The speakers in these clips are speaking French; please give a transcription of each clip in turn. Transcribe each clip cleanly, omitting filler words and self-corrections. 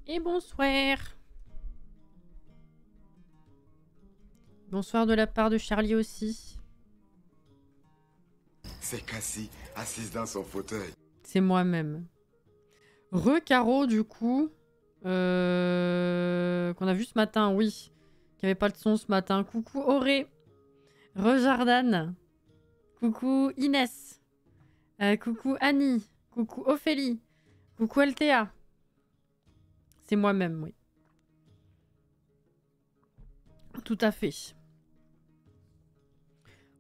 Et bonsoir. Bonsoir de la part de Charlie aussi. C'est Cassie, assise dans son fauteuil. C'est moi-même. Re-Caro, du coup. Qu'on a vu ce matin, oui. Qui avait pas de son ce matin. Coucou Auré. Re-Jordan. Coucou Inès. Coucou Annie. Coucou Ophélie. Coucou Althea. C'est moi-même, oui. Tout à fait.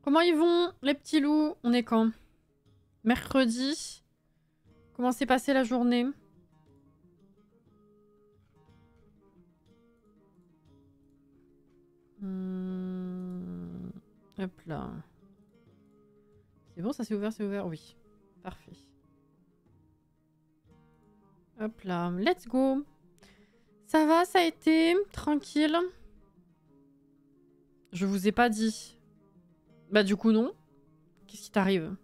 Comment ils vont, les petits loups? On est quand? Mercredi. Comment s'est passée la journée? Hop là. C'est bon, ça s'est ouvert, oui. Parfait. Hop là, let's go. Ça va, ça a été tranquille. Je vous ai pas dit. Bah du coup non. Qu'est-ce qui t'arrive?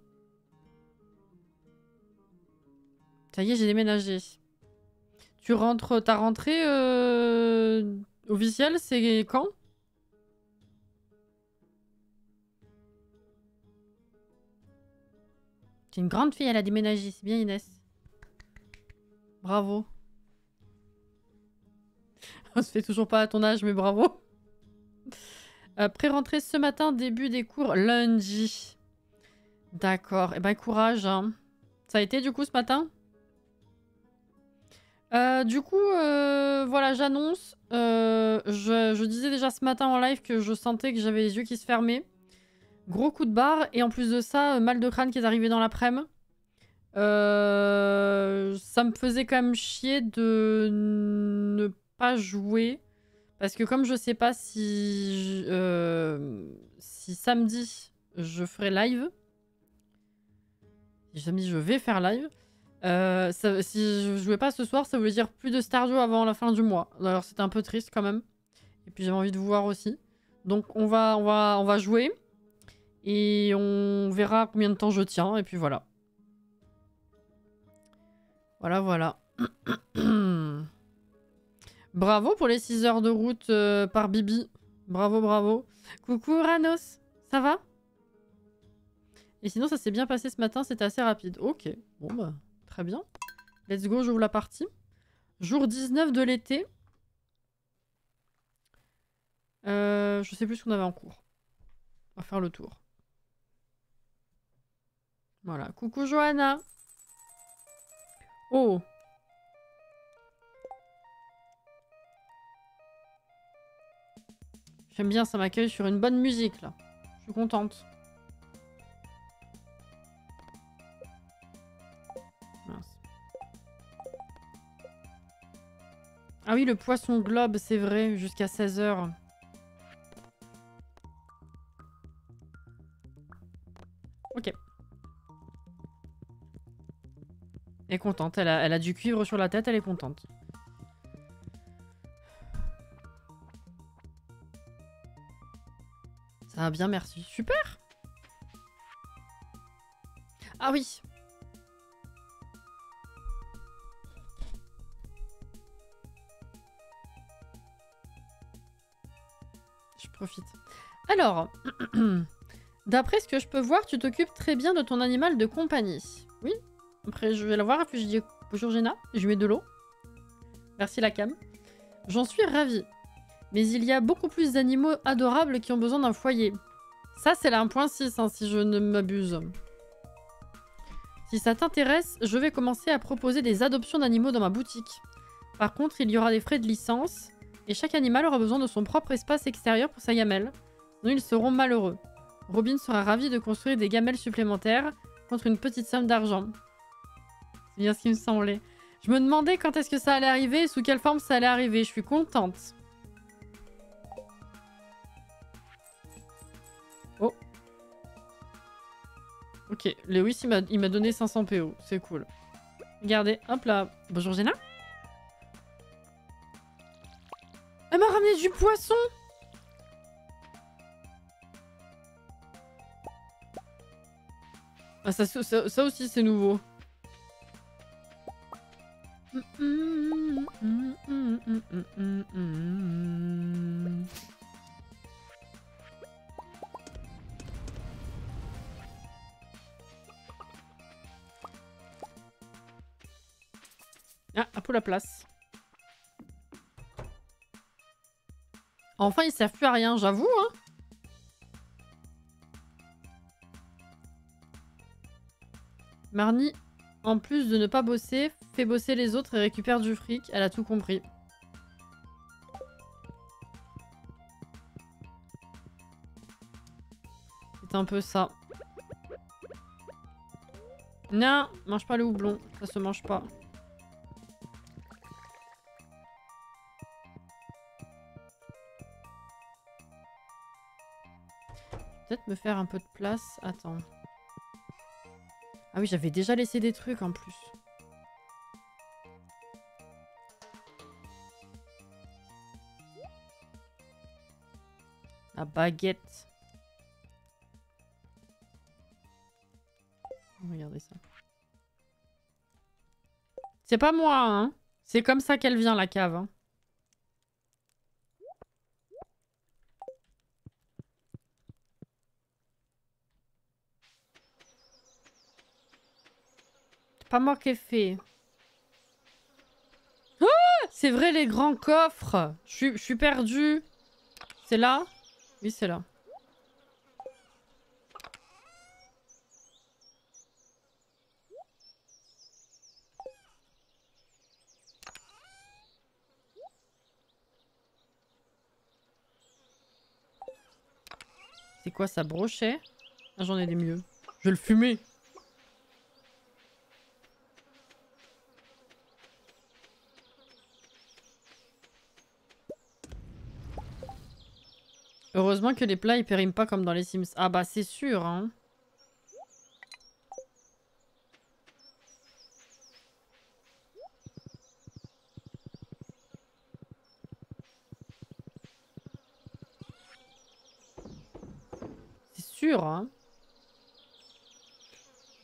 Ça y est, j'ai déménagé. Tu rentres, ta rentrée officielle, c'est quand? C'est une grande fille, elle a déménagé, c'est bien Inès. Bravo. On se fait toujours pas à ton âge, mais bravo. Pré-rentrée ce matin, début des cours lundi. D'accord. Eh ben courage. Hein. Ça a été du coup ce matin? Du coup, voilà, j'annonce. Je disais déjà ce matin en live que je sentais que j'avais les yeux qui se fermaient. Gros coup de barre. Et en plus de ça, mal de crâne qui est arrivé dans l'après-midi. Ça me faisait quand même chier de ne pas jouer. Parce que comme je sais pas si, si samedi je ferai live. Si samedi je vais faire live. Si je jouais pas ce soir, ça voulait dire plus de Stardew avant la fin du mois. Alors c'était un peu triste quand même. Et puis j'avais envie de vous voir aussi. Donc on va jouer. Et on verra combien de temps je tiens. Et puis voilà. Voilà. Bravo pour les 6 heures de route par Bibi. Bravo. Coucou Ranos. Ça va? Et sinon ça s'est bien passé ce matin, c'était assez rapide. Ok. Bon bah, très bien. Let's go, j'ouvre la partie. Jour 19 de l'été. Je sais plus ce qu'on avait en cours. On va faire le tour. Voilà. Coucou Johanna. Oh. J'aime bien, ça m'accueille sur une bonne musique là. Je suis contente. Mince. Ah oui, le poisson globe, c'est vrai, jusqu'à 16 h. Ok. Elle est contente, elle a du cuivre sur la tête, elle est contente. Ça va bien, merci. Super. Ah oui. Je profite. Alors, d'après ce que je peux voir, tu t'occupes très bien de ton animal de compagnie. Oui. Après, je vais la voir et puis je dis bonjour Jenna. Je lui mets de l'eau. Merci la cam. J'en suis ravie. Mais il y a beaucoup plus d'animaux adorables qui ont besoin d'un foyer. Ça, c'est la 1.6, hein, si je ne m'abuse. Si ça t'intéresse, je vais commencer à proposer des adoptions d'animaux dans ma boutique. Par contre, il y aura des frais de licence, et chaque animal aura besoin de son propre espace extérieur pour sa gamelle. Sinon, ils seront malheureux. Robin sera ravi de construire des gamelles supplémentaires contre une petite somme d'argent. C'est bien ce qui me semblait. Je me demandais quand est-ce que ça allait arriver, sous quelle forme ça allait arriver. Je suis contente. Oh. Ok, Lewis il m'a donné 500 PO, c'est cool. Regardez, hop là. Bonjour Jenna. Elle m'a ramené du poisson. Ah, ça aussi c'est nouveau. Ah, à pour la place. Enfin, ils servent plus à rien, j'avoue, hein. Marnie, en plus de ne pas bosser, fait bosser les autres et récupère du fric. Elle a tout compris. C'est un peu ça. Non, mange pas le houblon. Ça se mange pas. Peut-être me faire un peu de place. Attends. Ah oui, j'avais déjà laissé des trucs en plus. La baguette. Regardez ça. C'est pas moi, hein. C'est comme ça qu'elle vient, la cave. Hein. C'est pas moi qui ai fait. Oh, c'est vrai, les grands coffres. Je suis perdue. C'est là? Oui, c'est là. C'est quoi ça, brochet? Ah, j'en ai des mieux. Je vais le fumer. Heureusement que les plats ils périment pas comme dans les Sims. Ah bah c'est sûr, hein. C'est sûr, hein.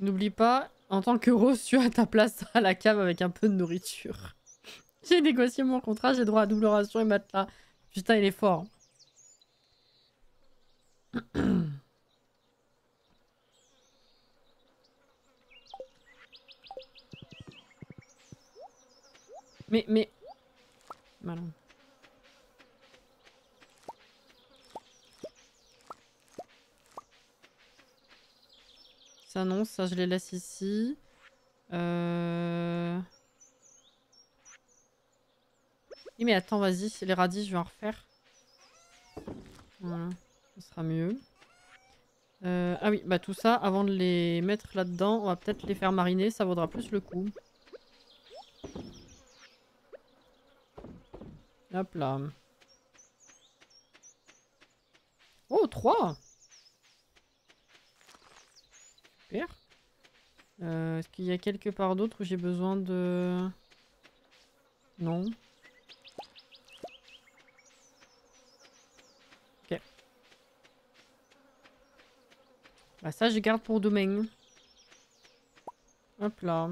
N'oublie pas, en tant que Rose, tu as ta place à la cave avec un peu de nourriture. J'ai négocié mon contrat, j'ai droit à double ration et matelas. Putain, il est fort. Mais... Malin. Ça non, ça je les laisse ici. Oui mais attends, vas-y, les radis, je vais en refaire. Voilà, ça sera mieux. Ah oui, bah tout ça, avant de les mettre là-dedans, on va peut-être les faire mariner, ça vaudra plus le coup. Hop là. Oh, 3! Super. Est-ce qu'il y a quelque part d'autre où j'ai besoin de... Non. Ok. Bah ça, je garde pour demain. Hop là.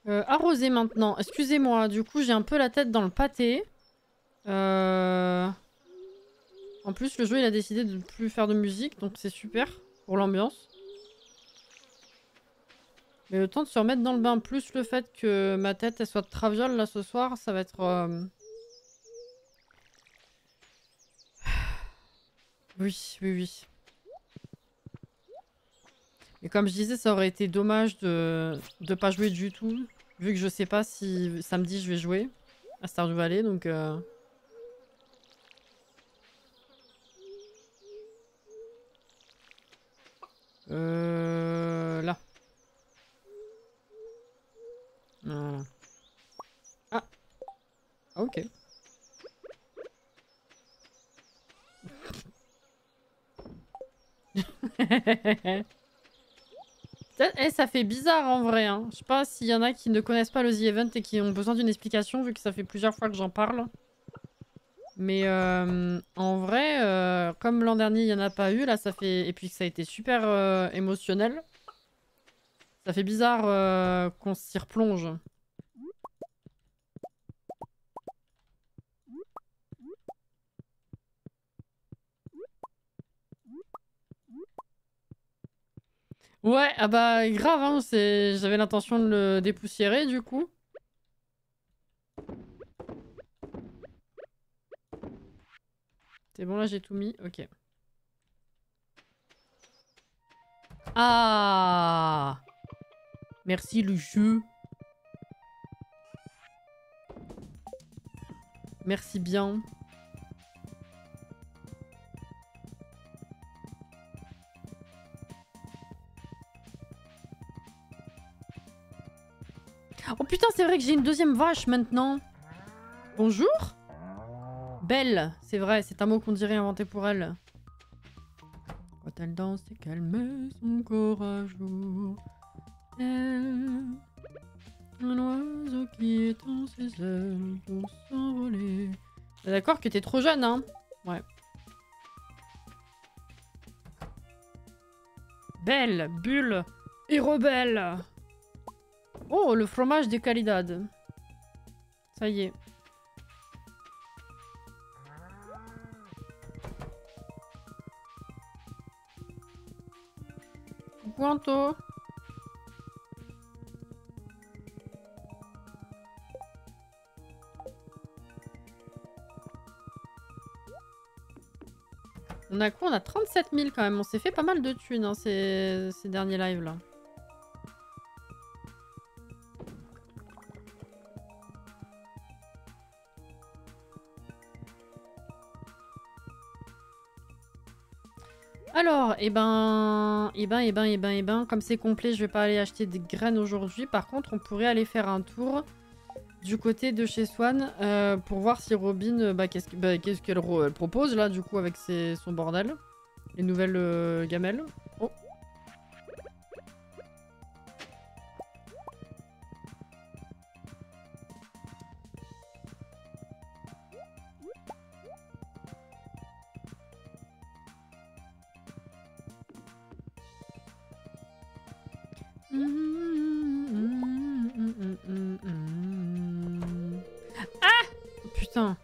Arroser maintenant. Excusez-moi, du coup, j'ai un peu la tête dans le pâté. En plus, le jeu, il a décidé de ne plus faire de musique, donc c'est super pour l'ambiance. Mais le temps de se remettre dans le bain, plus le fait que ma tête, elle soit de traviole, là, ce soir, ça va être... Oui, oui, oui. Et comme je disais, ça aurait été dommage de pas jouer du tout, vu que je sais pas si samedi je vais jouer à Stardew Valley, donc... Là. Voilà. Ah. Ok. Ça fait bizarre en vrai. Hein. Je sais pas s'il y en a qui ne connaissent pas le The Event et qui ont besoin d'une explication vu que ça fait plusieurs fois que j'en parle. Mais en vrai, comme l'an dernier il n'y en a pas eu, là ça fait... Et puis que ça a été super émotionnel. Ça fait bizarre qu'on s'y replonge. Ouais, ah bah grave, hein, j'avais l'intention de le dépoussiérer du coup. C'est bon, là j'ai tout mis, ok. Ah! Merci le jeu. Merci bien. Oh putain, c'est vrai que j'ai une deuxième vache maintenant. Bonjour. Belle, c'est vrai, c'est un mot qu'on dirait inventé pour elle. Quand elle danse et qu'elle met son corps à jour. Elle, un oiseau qui étend ses ailes pour s'envoler. D'accord que t'es trop jeune, hein? Ouais. Belle, bulle et rebelle. Oh, le fromage de Calidad. Ça y est. Pointo. On a quoi? On a 37 000 quand même. On s'est fait pas mal de thunes hein, ces derniers lives là. Alors, comme c'est complet, je vais pas aller acheter des graines aujourd'hui. Par contre, on pourrait aller faire un tour du côté de chez Swan pour voir si Robin, qu'est-ce qu'elle propose là, du coup, avec son bordel. Les nouvelles gamelles. Oh. Ah! Putain.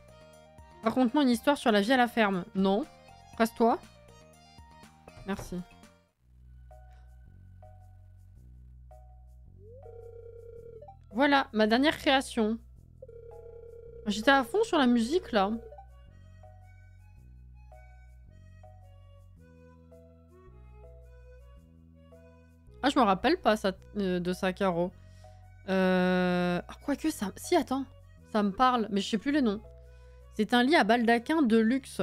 Raconte-moi une histoire sur la vie à la ferme. Non. Presse-toi. Merci. Voilà, ma dernière création. J'étais à fond sur la musique, là. Ah, je me rappelle pas ça, de ça, Caro. Ah, quoique, ça... Si, attends. Ça me parle, mais je sais plus les noms. C'est un lit à baldaquin de luxe.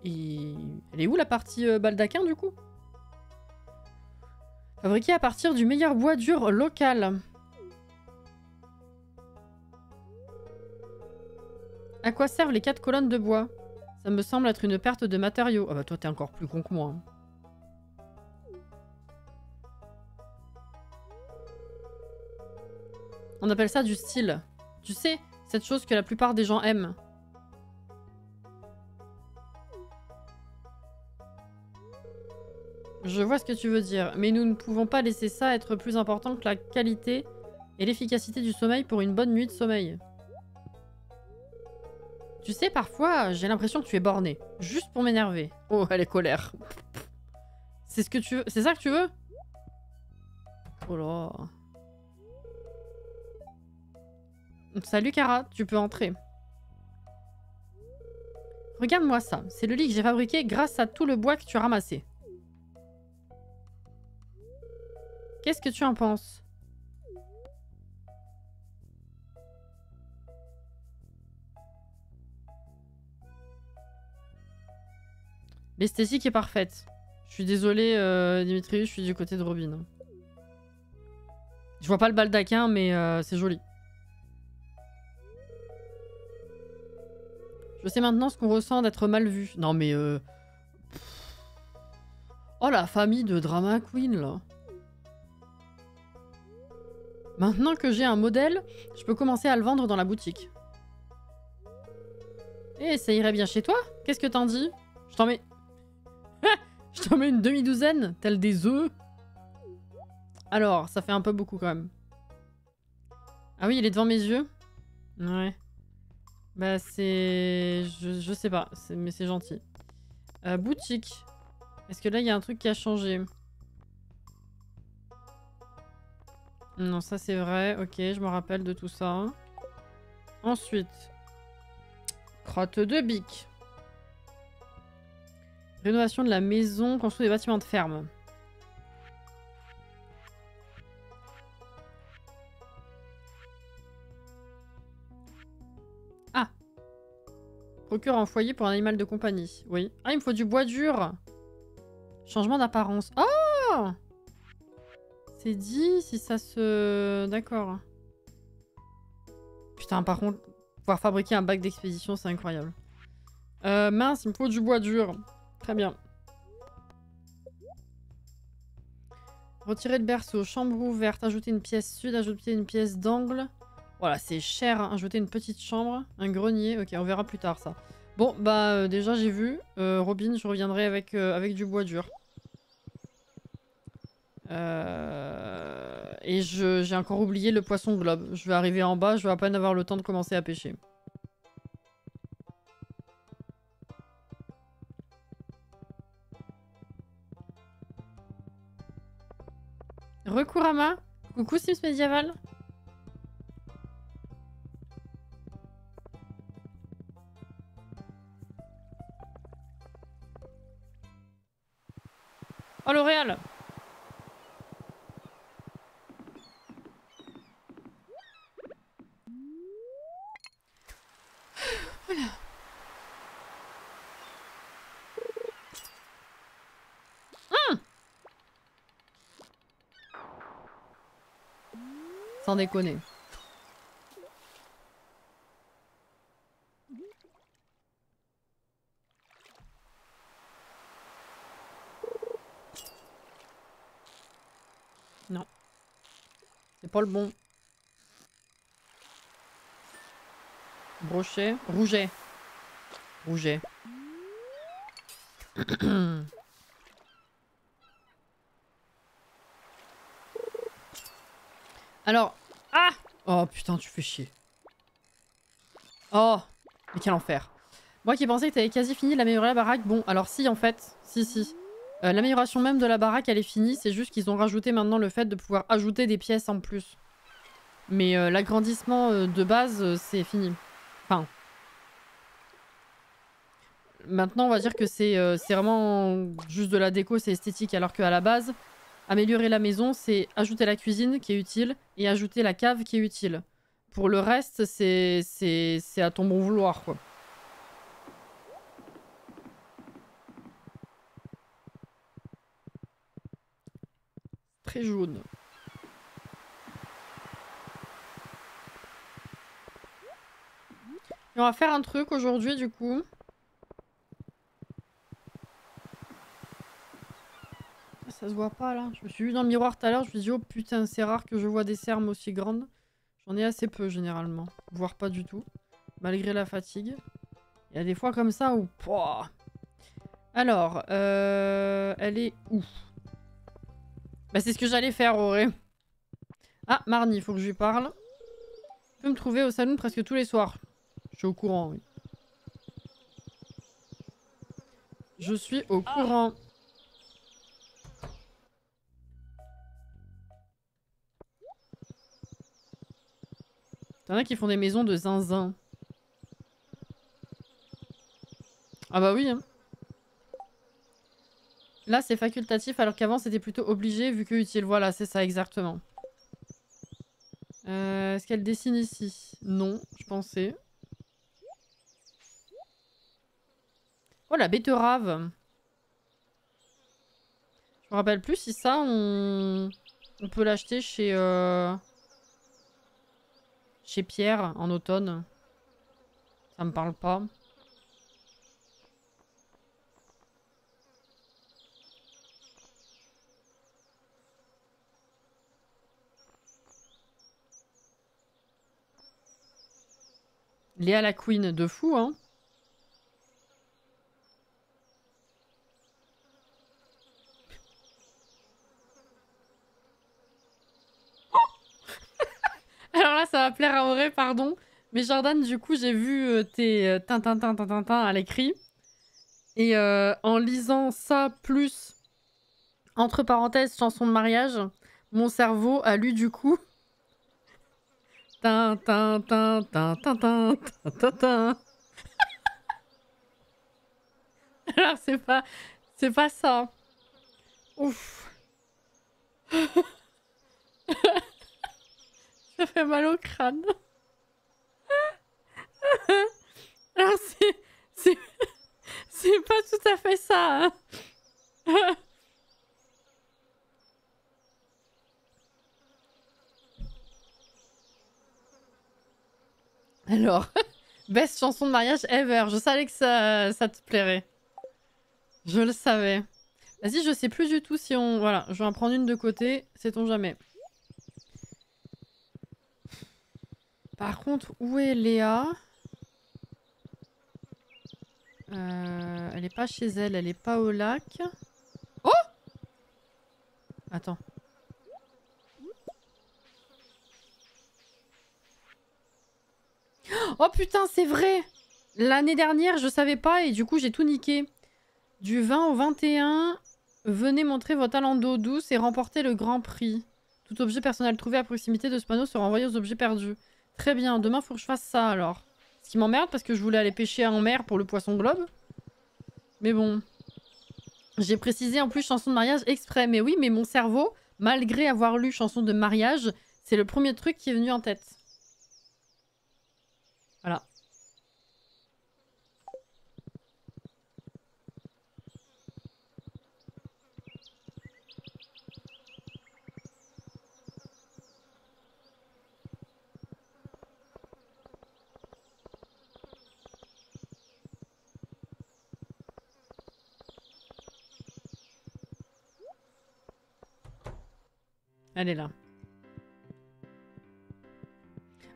Et... Elle est où la partie baldaquin, du coup? Fabriqué à partir du meilleur bois dur local. À quoi servent les 4 colonnes de bois? Ça me semble être une perte de matériaux. Ah bah toi t'es encore plus con que moi. Hein. On appelle ça du style. Tu sais, cette chose que la plupart des gens aiment. Je vois ce que tu veux dire, mais nous ne pouvons pas laisser ça être plus important que la qualité et l'efficacité du sommeil pour une bonne nuit de sommeil. Tu sais, parfois, j'ai l'impression que tu es borné. Juste pour m'énerver. Oh, elle est colère. C'est ce que tu veux. C'est ça que tu veux? Oh là. Salut Kara, tu peux entrer. Regarde-moi ça. C'est le lit que j'ai fabriqué grâce à tout le bois que tu as ramassé. Qu'est-ce que tu en penses? L'esthétique est parfaite. Je suis désolée, Dimitri, je suis du côté de Robin. Je vois pas le baldaquin, mais c'est joli. Je sais maintenant ce qu'on ressent d'être mal vu. Non mais oh la famille de Drama Queen là. Maintenant que j'ai un modèle, je peux commencer à le vendre dans la boutique. Eh, ça irait bien chez toi? Qu'est-ce que t'en dis? Je t'en mets... Je t'en mets une demi-douzaine, telle des œufs. Alors, ça fait un peu beaucoup quand même. Ah oui, il est devant mes yeux? Ouais. Bah c'est... Je sais pas, mais c'est gentil. Boutique. Est-ce que là, il y a un truc qui a changé? Non, ça c'est vrai. Ok, je me rappelle de tout ça. Ensuite. Crotte de bique. Rénovation de la maison, construire des bâtiments de ferme. Ah! Procure un foyer pour un animal de compagnie. Oui. Ah, il me faut du bois dur. Changement d'apparence. Oh! C'est dit si ça se... D'accord. Putain, par contre, pouvoir fabriquer un bac d'expédition, c'est incroyable. Mince, il me faut du bois dur. Très bien. Retirer le berceau, chambre ouverte, ajouter une pièce sud, ajouter une pièce d'angle. Voilà, c'est cher, hein. Ajouter une petite chambre, un grenier. Ok, on verra plus tard ça. Bon, bah déjà j'ai vu. Robin, je reviendrai avec du bois dur. Et j'ai encore oublié le poisson globe. Je vais arriver en bas, je vais à peine avoir le temps de commencer à pêcher. Rekurama. Coucou Sims Médiéval. Oh L'Oréal. Voilà. Sans déconner. Non. C'est pas le bon. Brochet. Rouget. Rouget. Alors... Ah! Oh putain, tu fais chier. Oh! Mais quel enfer. Moi qui pensais que t'avais quasi fini d'améliorer la baraque. Bon, alors si en fait. Si. L'amélioration même de la baraque, elle est finie. C'est juste qu'ils ont rajouté maintenant le fait de pouvoir ajouter des pièces en plus. Mais l'agrandissement de base, c'est fini. Enfin... Maintenant, on va dire que c'est vraiment juste de la déco, c'est esthétique. Alors qu'à la base, améliorer la maison, c'est ajouter la cuisine qui est utile et ajouter la cave qui est utile. Pour le reste, c'est à ton bon vouloir, quoi. Très jaune. Et on va faire un truc aujourd'hui, du coup. Ça se voit pas, là. Je me suis vue dans le miroir tout à l'heure, je me suis dit, oh putain, c'est rare que je vois des cernes aussi grandes. J'en ai assez peu, généralement. Voire pas du tout. Malgré la fatigue. Il y a des fois comme ça où... Pouah. Alors, elle est où? Bah c'est ce que j'allais faire, Auré. Ah, Marnie, il faut que je lui parle. Tu peux me trouver au salon presque tous les soirs. Je suis au courant, oui. Je suis au courant. T'en as qui font des maisons de zinzin. Ah bah oui, hein. Là, c'est facultatif, alors qu'avant, c'était plutôt obligé, vu que utile. Voilà, c'est ça, exactement. Est-ce qu'elle dessine ici? Non, je pensais. Oh, la betterave. Je me rappelle plus si ça, on peut l'acheter chez Pierre, en automne. Ça me parle pas. Léa la Queen, de fou, hein. Alors là, ça va plaire à Auré, pardon. Mais Jordan, du coup, j'ai vu tes tintin à l'écrit. Et en lisant ça, plus, entre parenthèses, chanson de mariage, mon cerveau a lu du coup. Tin. Alors, c'est pas ça. Ouf. Ça fait mal au crâne. Alors, c'est pas tout à fait ça. Hein. Alors, best chanson de mariage ever. Je savais que ça te plairait. Je le savais. Vas-y, je sais plus du tout si on... Voilà, je vais en prendre une de côté. Sait-on jamais. Par contre, où est Léa? Elle est pas chez elle. Elle est pas au lac. Oh! Attends. Oh putain, c'est vrai! L'année dernière, je savais pas et du coup, j'ai tout niqué. Du 20 au 21, venez montrer votre talent d'eau douce et remporter le grand prix. Tout objet personnel trouvé à proximité de ce panneau sera envoyé aux objets perdus. Très bien, demain faut que je fasse ça alors. Ce qui m'emmerde parce que je voulais aller pêcher en mer pour le poisson globe. Mais bon. J'ai précisé en plus chanson de mariage exprès. Mais oui, mais mon cerveau, malgré avoir lu chanson de mariage, c'est le premier truc qui est venu en tête. Voilà. Elle est là.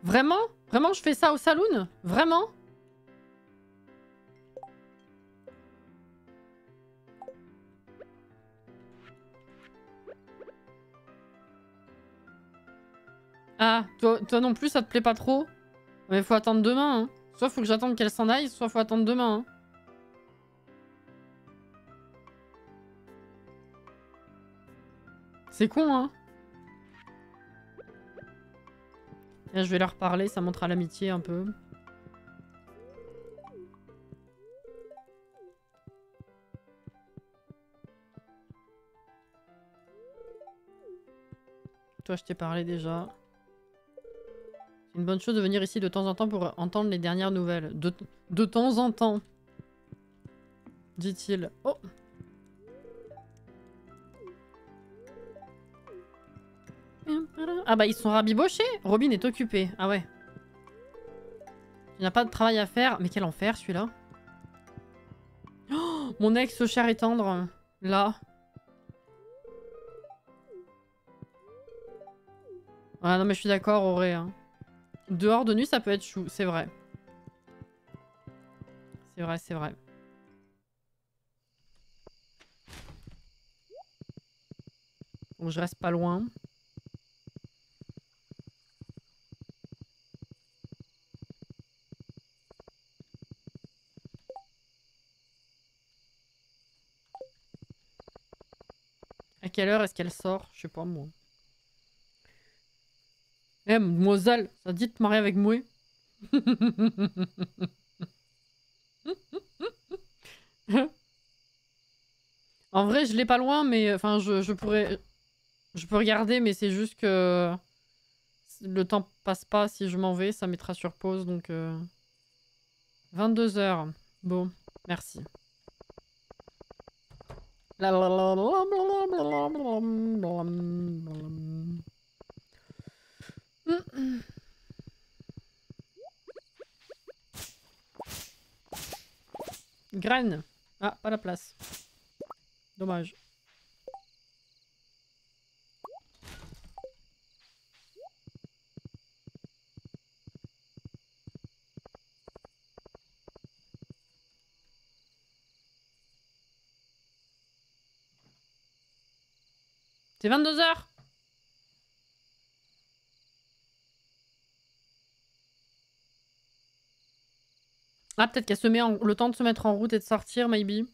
Vraiment? Vraiment, je fais ça au saloon? Vraiment? Ah, toi non plus, ça te plaît pas trop? Mais faut attendre demain, hein. Soit faut que j'attende qu'elle s'en aille, soit faut attendre demain, hein. C'est con, hein. Là, je vais leur parler, ça montrera l'amitié un peu. Toi, je t'ai parlé déjà. C'est une bonne chose de venir ici de temps en temps pour entendre les dernières nouvelles. De temps en temps. Dit-il. Oh! Ah bah ils sont rabibochés. Robin est occupé. Ah ouais. Il n'a pas de travail à faire. Mais quel enfer celui-là. Oh, mon ex cher et tendre. Là. Ah non mais je suis d'accord, Auré. Hein. Dehors de nuit ça peut être chou. C'est vrai. C'est vrai, c'est vrai. Bon, je reste pas loin. À quelle heure est-ce qu'elle sort? Je sais pas, moi. Eh, mademoiselle, ça te dit de te marier avec moi? En vrai, je l'ai pas loin, mais... Enfin, je pourrais... Je peux regarder, mais c'est juste que... Le temps passe pas si je m'en vais, ça mettra sur pause, donc... 22 heures. Bon, merci. Graine. Ah, pas la place. Dommage. C'est 22 heures. Ah, peut-être qu'elle se met le temps de se mettre en route et de sortir, maybe.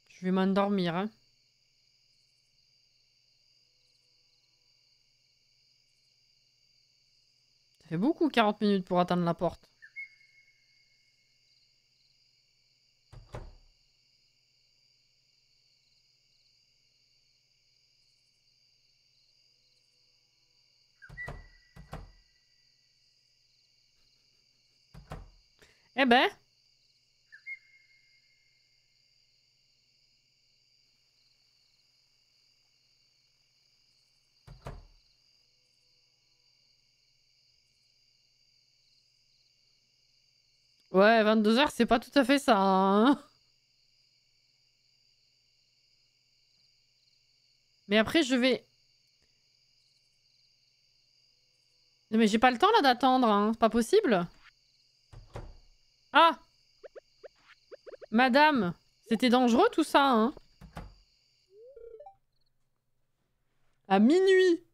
Je vais m'endormir, hein. Ça fait beaucoup, 40 minutes pour atteindre la porte. Eh ben... Ouais, 22 h, c'est pas tout à fait ça, hein. Mais après, je vais... Non, mais j'ai pas le temps, là, d'attendre, hein. C'est pas possible. Ah! Madame, c'était dangereux, tout ça, hein. À minuit.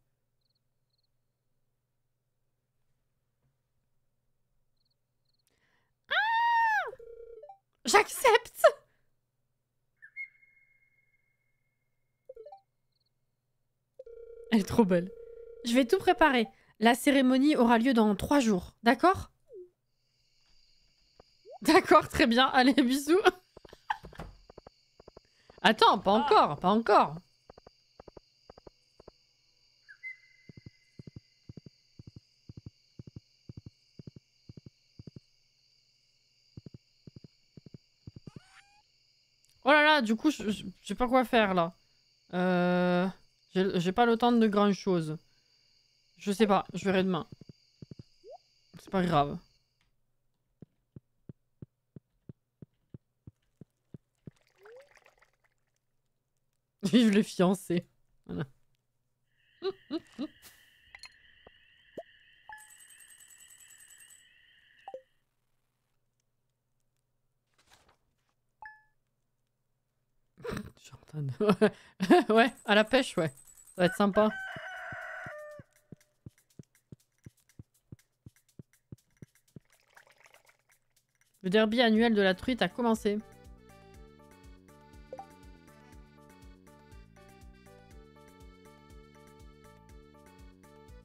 Ah! J'accepte. Elle est trop belle. Je vais tout préparer. La cérémonie aura lieu dans 3 jours. D'accord? D'accord, très bien. Allez, bisous. Attends, pas encore, pas encore. Oh là là, du coup, je sais pas quoi faire, là. J'ai pas le temps de grand chose. Je sais pas, je verrai demain. C'est pas grave. Vive les fiancés. Voilà. Je suis en train de... Ouais, à la pêche, ouais. Ça va être sympa. Le derby annuel de la truite a commencé.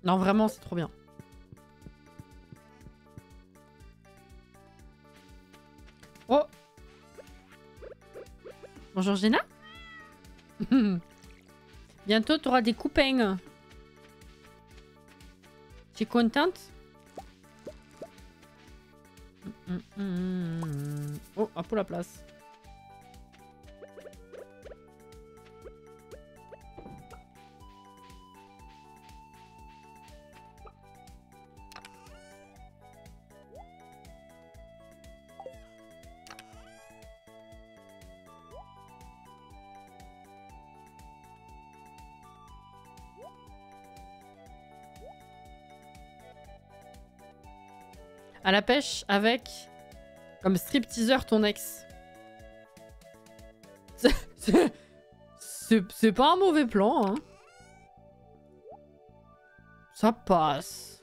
Non, vraiment, c'est trop bien. Oh! Bonjour, Jenna. Bientôt, tu auras des copains. Tu es contente? Oh, un peu la place. À la pêche avec comme stripteaseur ton ex. C'est pas un mauvais plan, hein. Ça passe.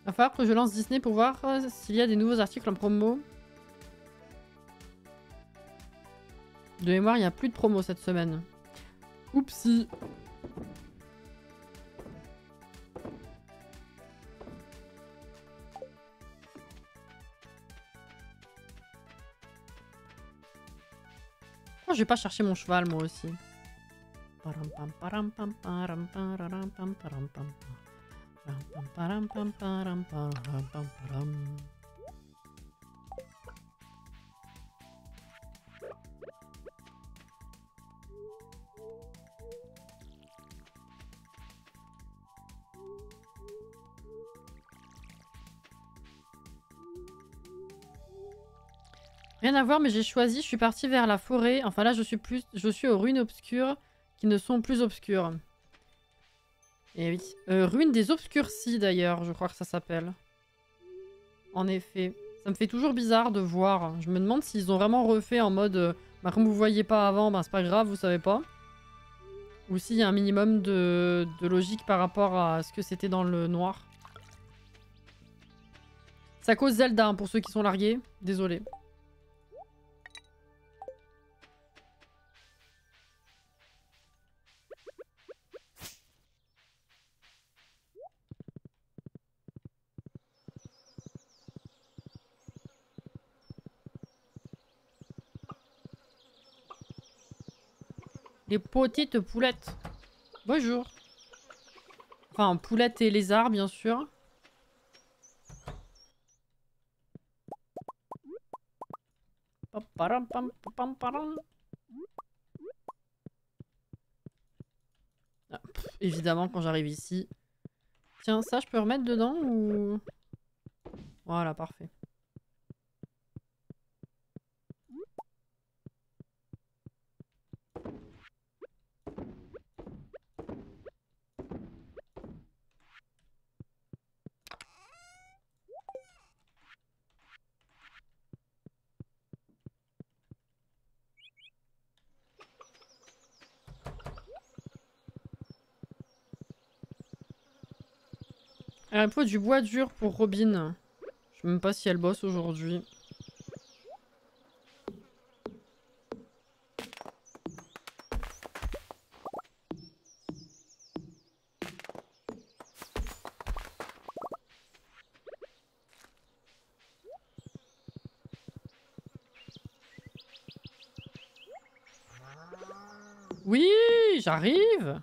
Va falloir que je lance Disney pour voir s'il y a des nouveaux articles en promo. De mémoire, il n'y a plus de promo cette semaine. Oupsie. Oh, je vais pas chercher mon cheval, moi aussi. Rien à voir, mais j'ai choisi, je suis partie vers la forêt. Enfin là, je suis aux ruines obscures qui ne sont plus obscures. Et oui. Ruines des obscurcis d'ailleurs, je crois que ça s'appelle. En effet. Ça me fait toujours bizarre de voir. Je me demande s'ils ont vraiment refait en mode bah, comme vous voyez pas avant, bah, c'est pas grave, vous savez pas. Ou s'il y a un minimum de logique par rapport à ce que c'était dans le noir. C'est à cause Zelda, hein, pour ceux qui sont largués. Désolé. Les petites poulettes. Bonjour. Enfin, poulettes et lézards, bien sûr. Ah, évidemment, quand j'arrive ici. Tiens, ça, je peux remettre dedans ou... Voilà, parfait. Alors, il faut du bois dur pour Robin. Je sais même pas si elle bosse aujourd'hui. Oui, j'arrive.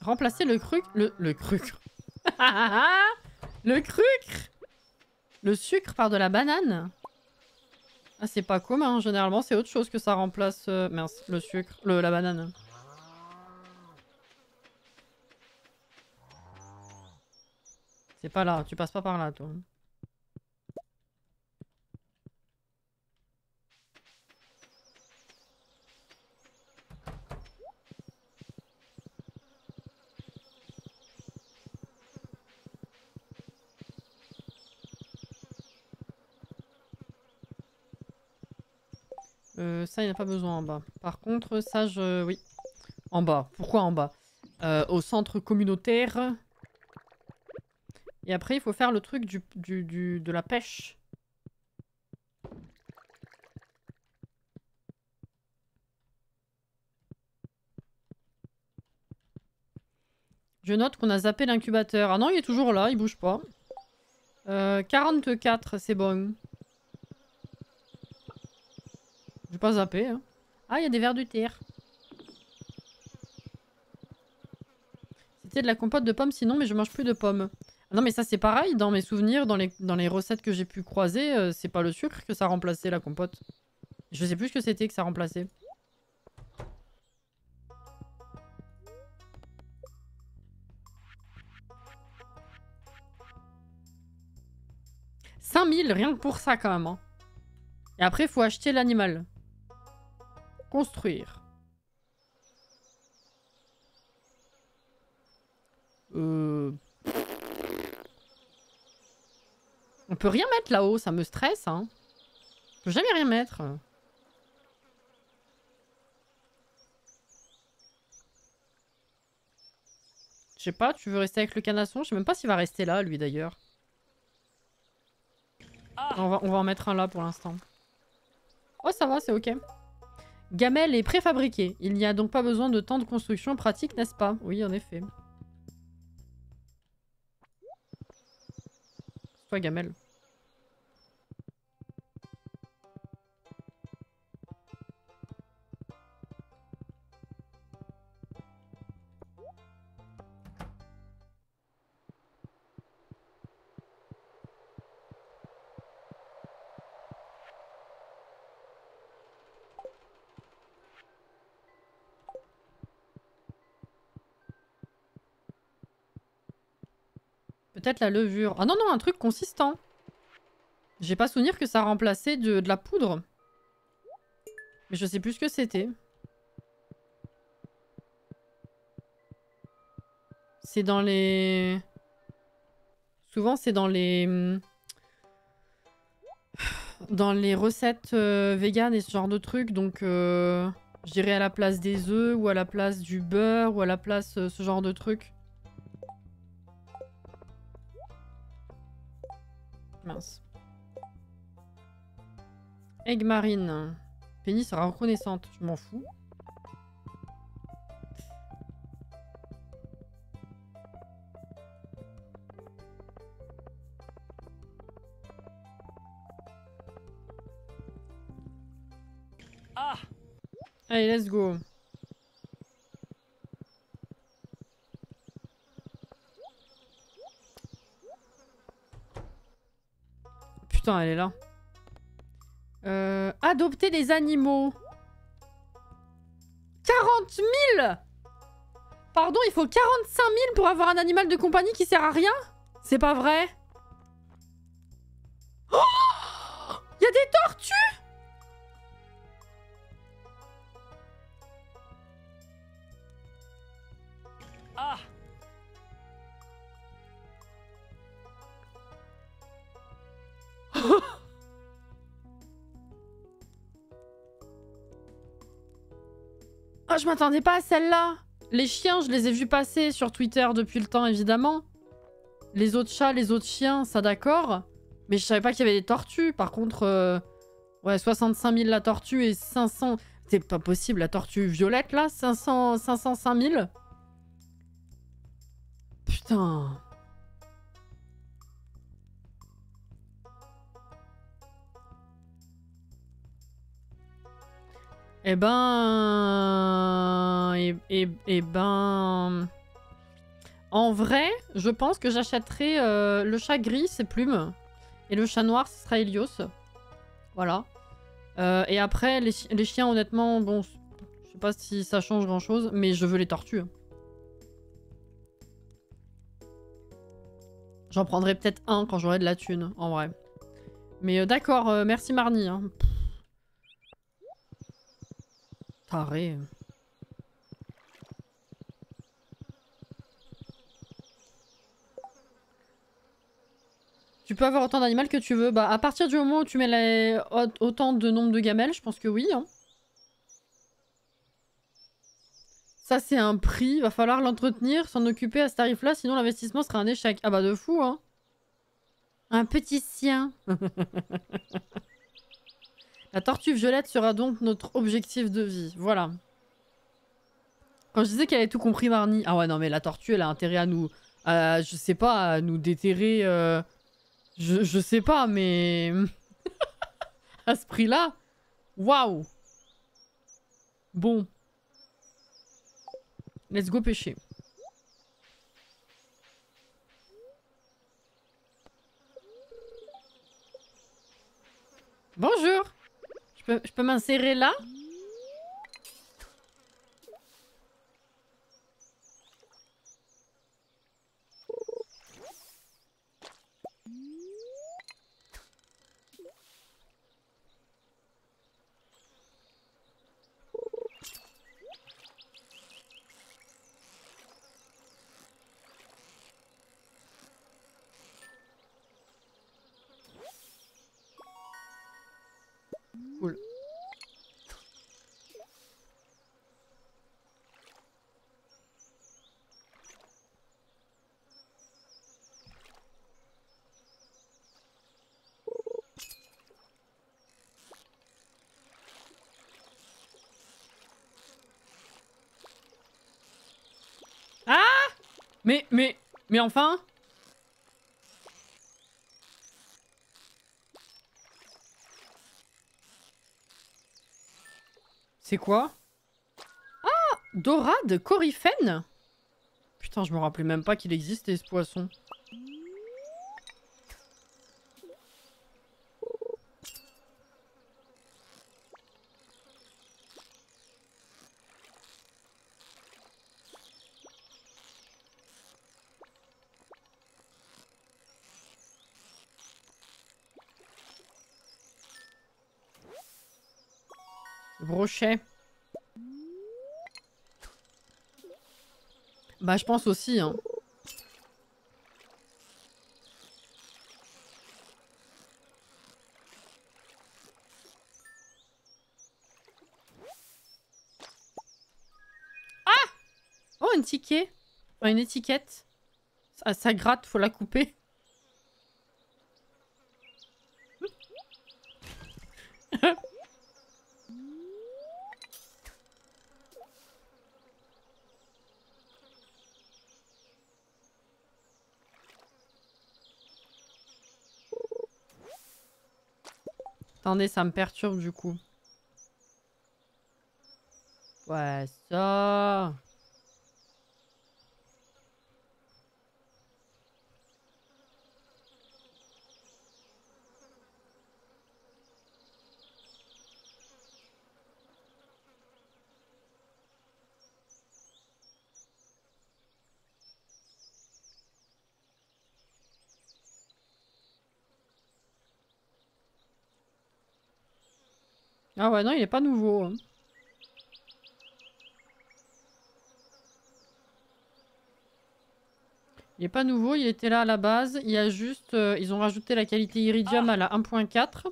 Remplacer le cruc... Le cruc... Le crucre. Le sucre par de la banane. Ah, c'est pas commun. Généralement, c'est autre chose que ça remplace... mince, le sucre... la banane. C'est pas là. Tu passes pas par là, toi. Ça, il n'y a pas besoin en bas. Par contre, ça, je... Oui. En bas. Pourquoi en bas? Au centre communautaire. Et après, il faut faire le truc de la pêche. Je note qu'on a zappé l'incubateur. Ah non, il est toujours là, il bouge pas. 44, c'est bon. Je vais pas zapper. Hein. Ah, il y a des vers de terre. C'était de la compote de pommes sinon, mais je mange plus de pommes. Ah non, mais ça c'est pareil, dans mes souvenirs, dans les recettes que j'ai pu croiser, c'est pas le sucre que ça remplaçait la compote. Je sais plus ce que c'était que ça remplaçait. « 5000, rien que pour ça quand même. Hein. Et après, il faut acheter l'animal. Construire. On peut rien mettre là-haut, ça me stresse. Hein. Je peux jamais rien mettre. Je sais pas, tu veux rester avec le canasson? Je sais même pas s'il va rester là, lui d'ailleurs. On va en mettre un là pour l'instant. Oh, ça va, c'est ok. Gamelle est préfabriquée. Il n'y a donc pas besoin de temps de construction pratique, n'est-ce pas? Oui, en effet. Toi, gamelle. Peut-être la levure. Ah non, non, un truc consistant. J'ai pas souvenir que ça remplaçait de la poudre. Mais je sais plus ce que c'était. C'est dans les... Souvent, c'est dans les... Dans les recettes véganes et ce genre de trucs. Donc, je dirais à la place des œufs, ou à la place du beurre, ou à la place ce genre de trucs. Mince. Egg marine. Penny sera reconnaissante. Je m'en fous. Ah! Allez, let's go. Putain, elle est là. Adopter des animaux. 40 000! Pardon, il faut 45 000 pour avoir un animal de compagnie qui sert à rien? C'est pas vrai? Oh! Il y a des tortues! Ah! Oh, je m'attendais pas à celle-là. Les chiens, je les ai vus passer sur Twitter depuis le temps, évidemment. Les autres chats, les autres chiens, ça d'accord. Mais je savais pas qu'il y avait des tortues. Par contre, ouais, 65 000 la tortue et 500... C'est pas possible, la tortue violette, là 505 000. Putain. Eh ben... Eh ben... En vrai, je pense que j'achèterai le chat gris, c'est Plume. Et le chat noir, ce sera Helios. Voilà. Et après, les chiens, honnêtement, bon... Je sais pas si ça change grand-chose, mais je veux les tortues. J'en prendrai peut-être un quand j'aurai de la thune, en vrai. Mais d'accord, merci Marnie. Hein. Taré. Tu peux avoir autant d'animaux que tu veux. Bah, à partir du moment où tu mets autant de nombre de gamelles, je pense que oui. Hein. Ça, c'est un prix. Va falloir l'entretenir, s'en occuper à ce tarif-là, sinon l'investissement sera un échec. Ah bah de fou, hein. Un petit sien. La tortue violette sera donc notre objectif de vie. Voilà. Quand je disais qu'elle avait tout compris, Marnie... Ah ouais, non, mais la tortue, elle a intérêt à nous... je sais pas, à nous déterrer... Je sais pas, mais... à ce prix-là... Waouh. Bon. Let's go pêcher. Bonjour. Je peux m'insérer là? Cool. Ah! Mais enfin? C'est quoi? Ah! Dorade coryphène? Putain, je me rappelais même pas qu'il existait ce poisson. Brochet. Bah je pense aussi hein. Ah! Oh un ticket. Enfin une étiquette. Ça gratte, faut la couper. Attendez, ça me perturbe du coup. Ouais, ça. Ah ouais, non, il est pas nouveau. Hein. Il est pas nouveau, il était là à la base. Il y a juste... ils ont rajouté la qualité Iridium à la 1.4.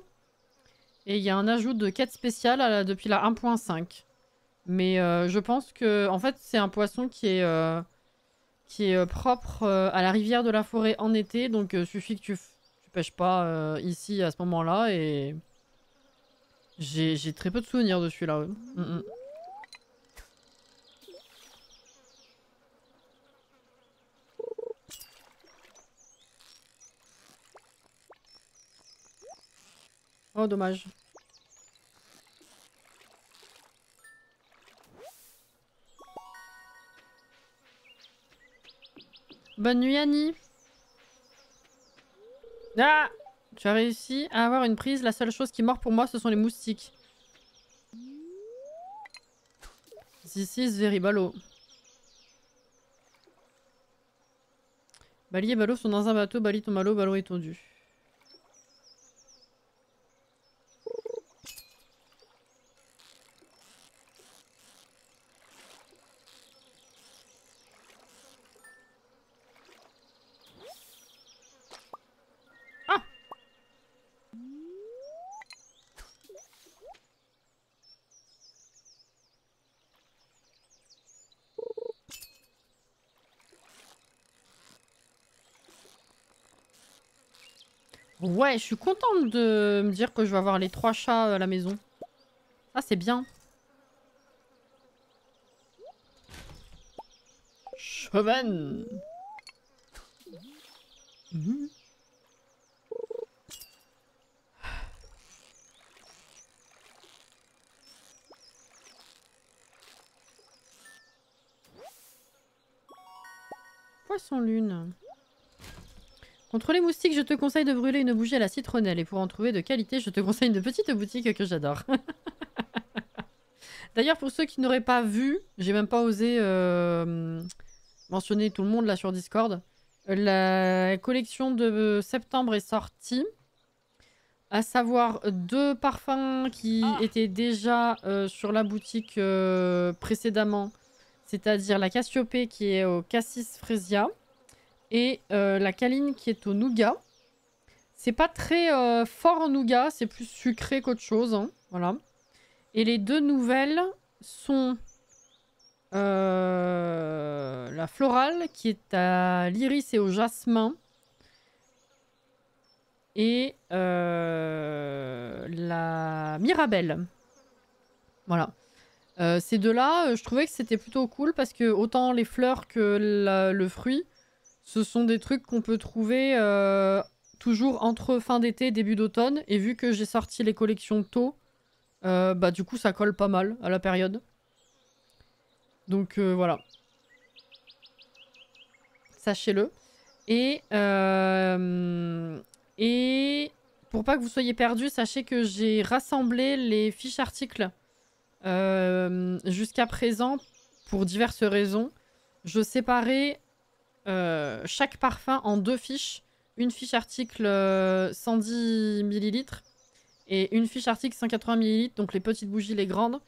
Et il y a un ajout de quête spéciale depuis la 1.5. Mais je pense que... En fait, c'est un poisson qui est propre à la rivière de la forêt en été. Donc, suffit que tu pêches pas ici à ce moment-là. Et... J'ai très peu de souvenirs dessus, là. Oh, dommage. Bonne nuit, Annie. Ah! Tu as réussi à avoir une prise. La seule chose qui mord pour moi, ce sont les moustiques. This is very ballot. Bali et Ballot sont dans un bateau. Bali tombe à l'eau, Ballot est tondu. Ah! Ouais, je suis contente de me dire que je vais avoir les 3 chats à la maison. Ah, c'est bien. Cheven. Poisson lune. Contre les moustiques, je te conseille de brûler une bougie à la citronnelle. Et pour en trouver de qualité, je te conseille une petite boutique que j'adore. D'ailleurs, pour ceux qui n'auraient pas vu, j'ai même pas osé mentionner tout le monde là sur Discord. La collection de septembre est sortie. À savoir 2 parfums qui étaient déjà sur la boutique précédemment. C'est-à-dire la Cassiopée qui est au Cassis Fresia. Et la Caline qui est au Nougat. C'est pas très fort en Nougat, c'est plus sucré qu'autre chose. Hein. Voilà. Et les 2 nouvelles sont la Florale qui est à l'iris et au jasmin. Et la Mirabelle. Voilà. Ces 2-là, je trouvais que c'était plutôt cool parce que autant les fleurs que le fruit, ce sont des trucs qu'on peut trouver toujours entre fin d'été et début d'automne. Et vu que j'ai sorti les collections tôt, Bah du coup ça colle pas mal à la période. Donc voilà. Sachez-le. Et pour pas que vous soyez perdus, sachez que j'ai rassemblé les fiches articles jusqu'à présent pour diverses raisons. Je séparais chaque parfum en 2 fiches. Une fiche article 110 millilitres et une fiche article 180 millilitres, donc les petites bougies, les grandes.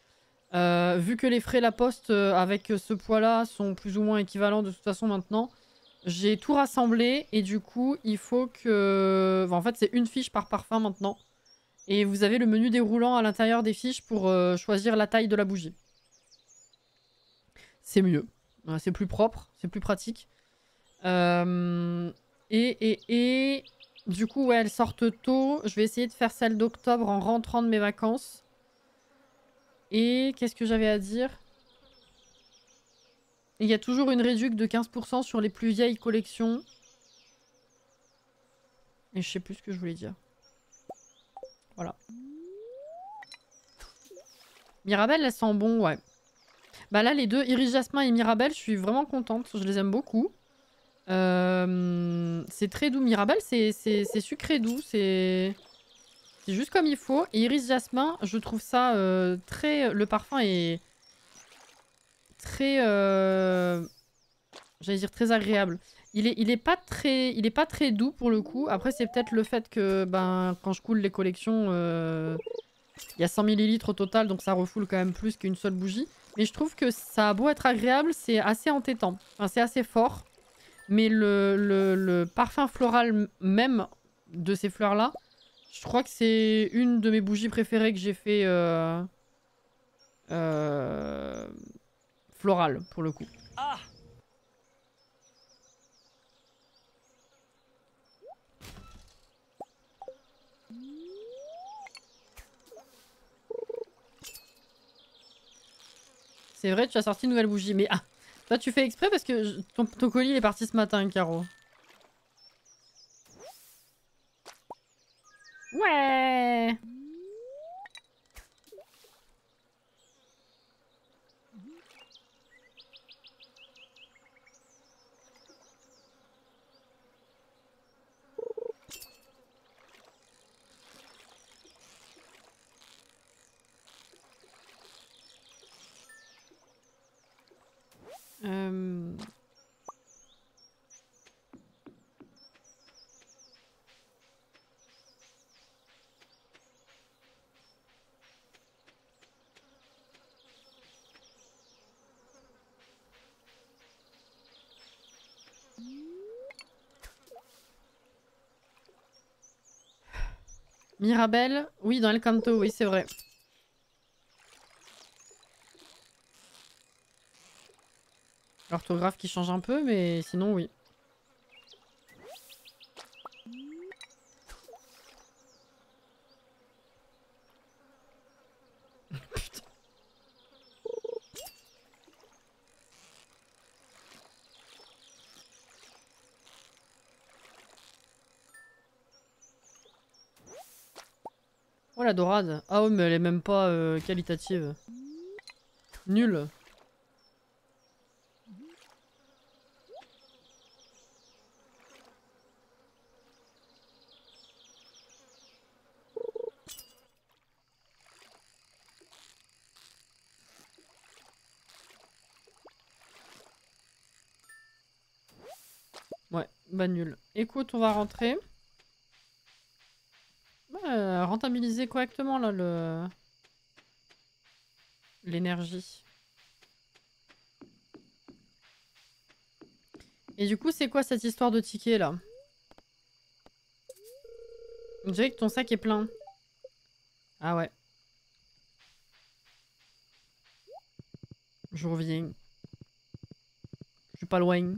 Vu que les frais La Poste avec ce poids-là sont plus ou moins équivalents de toute façon maintenant, j'ai tout rassemblé et du coup, il faut que... Enfin, en fait, c'est une fiche par parfum maintenant. Et vous avez le menu déroulant à l'intérieur des fiches pour choisir la taille de la bougie. C'est mieux. C'est plus propre, c'est plus pratique. Et du coup, ouais, elles sortent tôt. Je vais essayer de faire celle d'octobre en rentrant de mes vacances. Et qu'est-ce que j'avais à dire? Il y a toujours une réduction de 15% sur les plus vieilles collections. Et je sais plus ce que je voulais dire. Voilà. Mirabelle, elles sentent bon, ouais. Bah là, les deux, Iris Jasmin et Mirabelle, je suis vraiment contente. Je les aime beaucoup. C'est très doux. Mirabelle, c'est sucré doux. C'est juste comme il faut. Et Iris Jasmin, je trouve ça très... Le parfum est très... J'allais dire très agréable. Il est pas très doux pour le coup. Après, c'est peut-être le fait que ben, quand je coule les collections, il y a 100 millilitres au total, donc ça refoule quand même plus qu'une seule bougie. Mais je trouve que ça a beau être agréable, c'est assez entêtant. Enfin, c'est assez fort. Mais le parfum floral même de ces fleurs-là, je crois que c'est une de mes bougies préférées que j'ai fait florale, pour le coup. Ah! C'est vrai, tu as sorti une nouvelle bougie, mais ah, toi tu fais exprès parce que ton colis il est parti ce matin, Caro. Ouais. Euh... Mirabelle, oui, dans El Canto, oui, c'est vrai. L'orthographe qui change un peu, mais sinon, oui. Putain. Oh la dorade. Ah ouais, mais elle est même pas qualitative. Nulle. Ouais, bah nul. Écoute, on va rentrer. Rentabiliser correctement là l'énergie. Et du coup, c'est quoi cette histoire de ticket là? On dirait que ton sac est plein. Ah ouais. Je reviens. Je suis pas loin.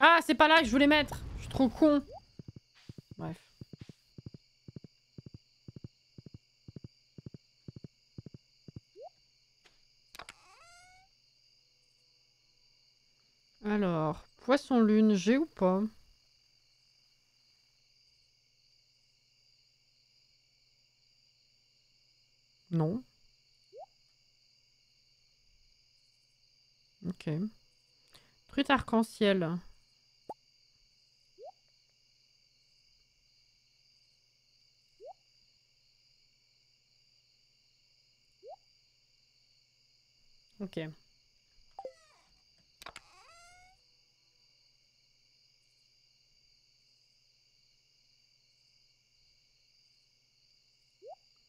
Ah, c'est pas là que je voulais mettre. Je suis trop con. Bref. Alors, poisson lune, j'ai ou pas? Non. Ok. Truite arc-en-ciel. Ok.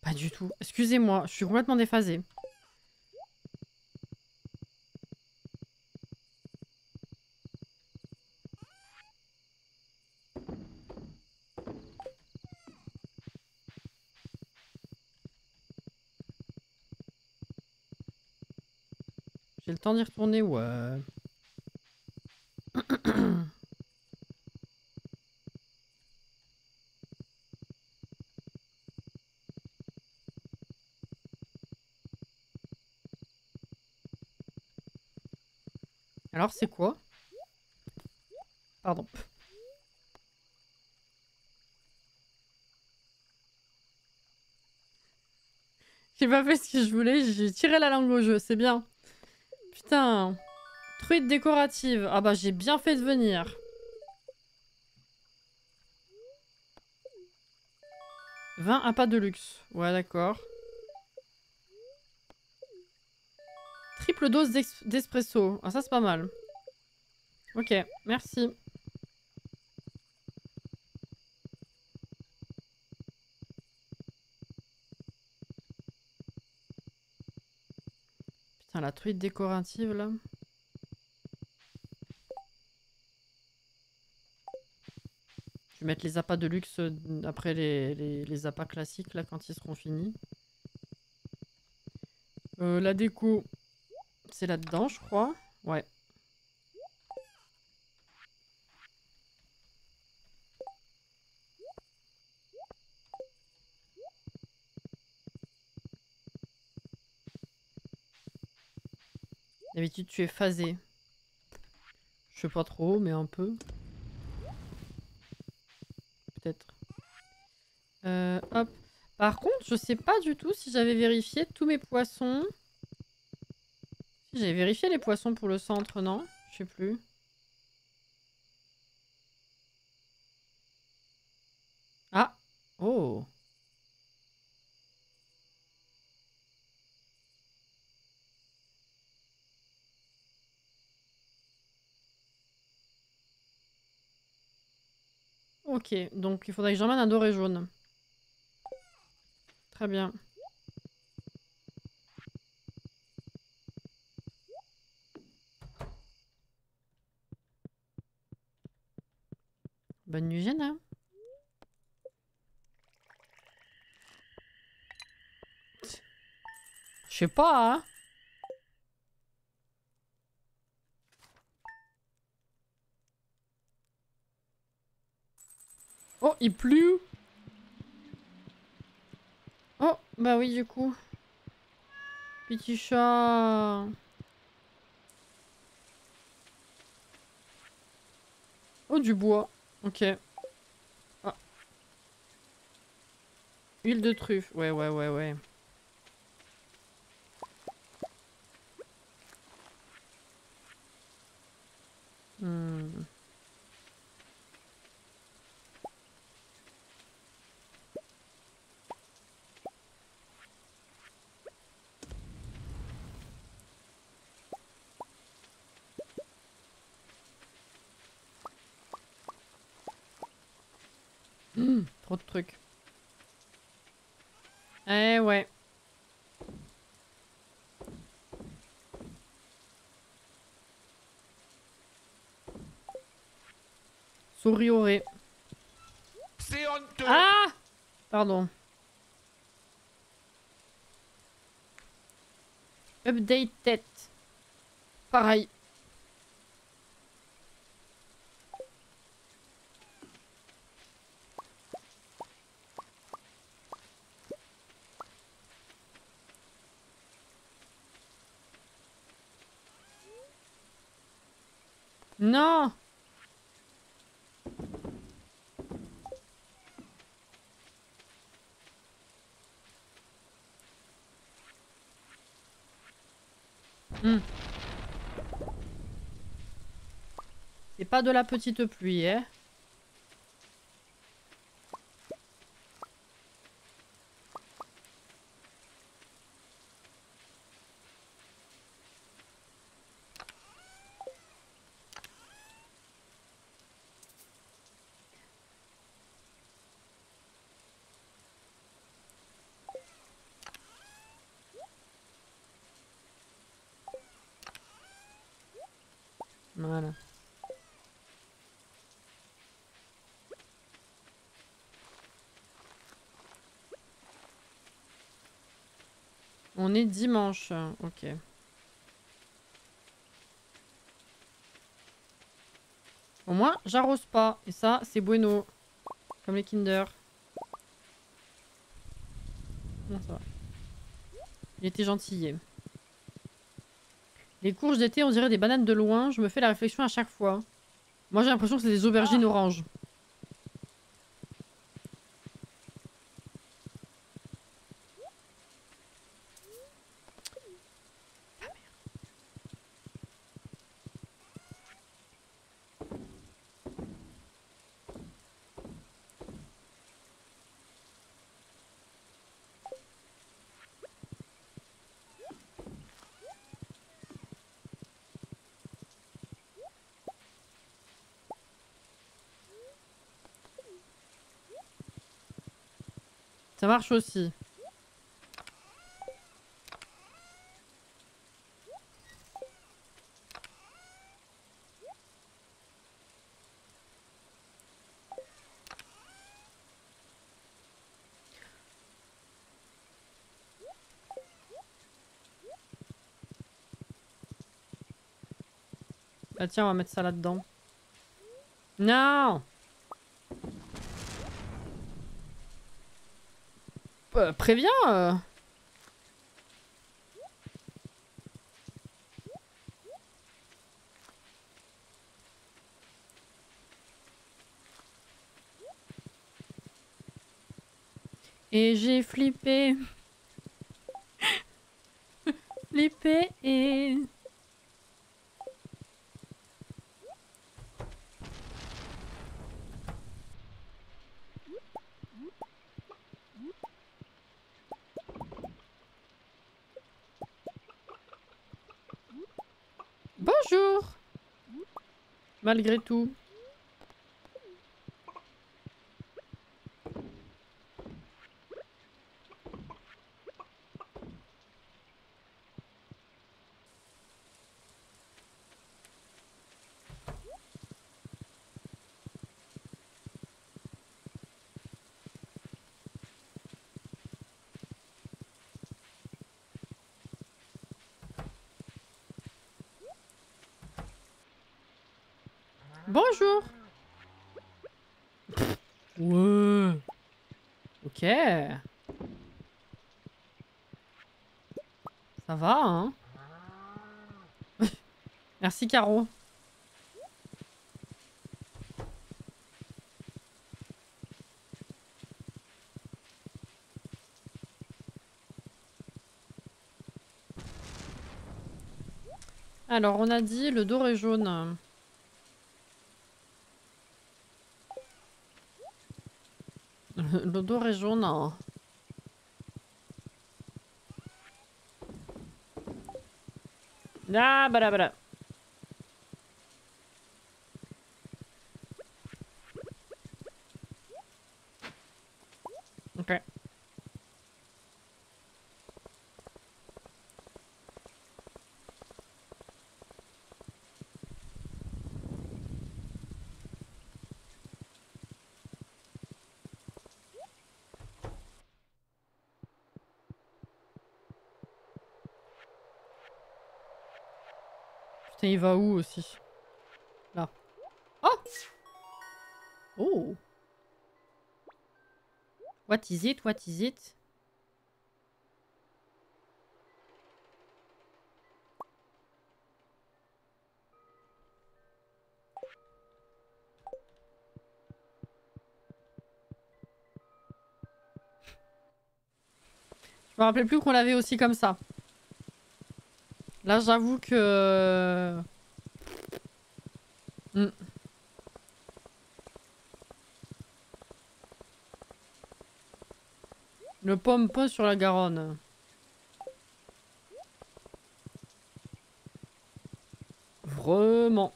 Pas du tout. Excusez-moi, je suis complètement déphasée. J'ai le temps d'y retourner, ouais. Alors, c'est quoi? Pardon. J'ai pas fait ce que je voulais, j'ai tiré la langue au jeu, c'est bien. Putain. Truite décorative. Ah bah, j'ai bien fait de venir. Vin à pas de luxe. Ouais, d'accord. Triple dose d'espresso. Ah, ça, c'est pas mal. Ok, merci. Putain, la truite décorative, là. Je vais mettre les appâts de luxe après les appâts classiques, là, quand ils seront finis. La déco, c'est là-dedans, je crois. Ouais. D'habitude, tu es phasé. Je sais pas trop, mais un peu. Peut-être. Hop. Par contre, je sais pas du tout si j'avais vérifié tous mes poissons. Si j'avais vérifié les poissons pour le centre, non? Je sais plus. Ah! Oh! Ok, donc il faudrait que j'emmène un doré jaune. Très bien. Bonne nuit, Jenna. Je sais pas, hein? Oh, il pleut! Oh, bah oui, du coup. Petit chat. Oh, du bois. Ok. Ah. Huile de truffe. Ouais, ouais, ouais, ouais. Hmm. Trop de trucs. Eh ouais. Sourioré. C'est honteux. Ah! Pardon. Update tête. Pareil. Non! Hmm. C'est pas de la petite pluie, hein? Voilà. On est dimanche, ok. Au moins, j'arrose pas. Et ça, c'est bueno. Comme les Kinder. Non, ça va. Il était gentil. Les courges d'été, on dirait des bananes de loin. Je me fais la réflexion à chaque fois. Moi, j'ai l'impression que c'est des aubergines oranges. Ça marche aussi. Bah tiens, on va mettre ça là-dedans. Non! Préviens Et j'ai flippé. Flippé et... Bonjour! Malgré tout. Bonjour! Ouais. Ok. Ça va, hein? Merci, Caro. Alors, on a dit le doré jaune. Le doré jaune. Ah, bada. Ok. Putain, il va où aussi? Là. Oh! Oh! What is it? What is it? Je me rappelais plus qu'on l'avait aussi comme ça. Là, j'avoue que... Hmm. Le pomme-pomme sur la Garonne. Vraiment.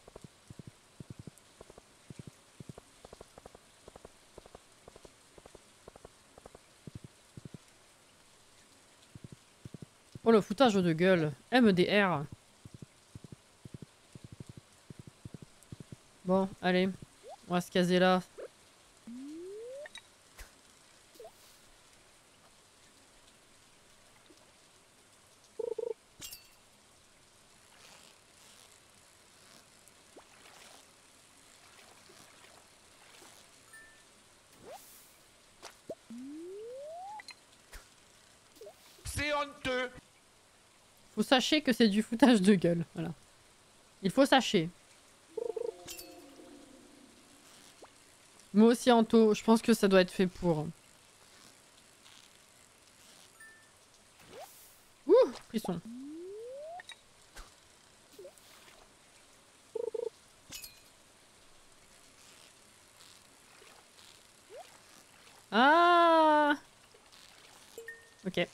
Oh, le foutage de gueule. MDR. Bon, allez. On va se caser là. C'est honteux. Faut sachez que c'est du foutage de gueule. Voilà. Il faut sachez. Moi aussi, Anto, je pense que ça doit être fait pour. Ouh, frisson. Ah! Ok.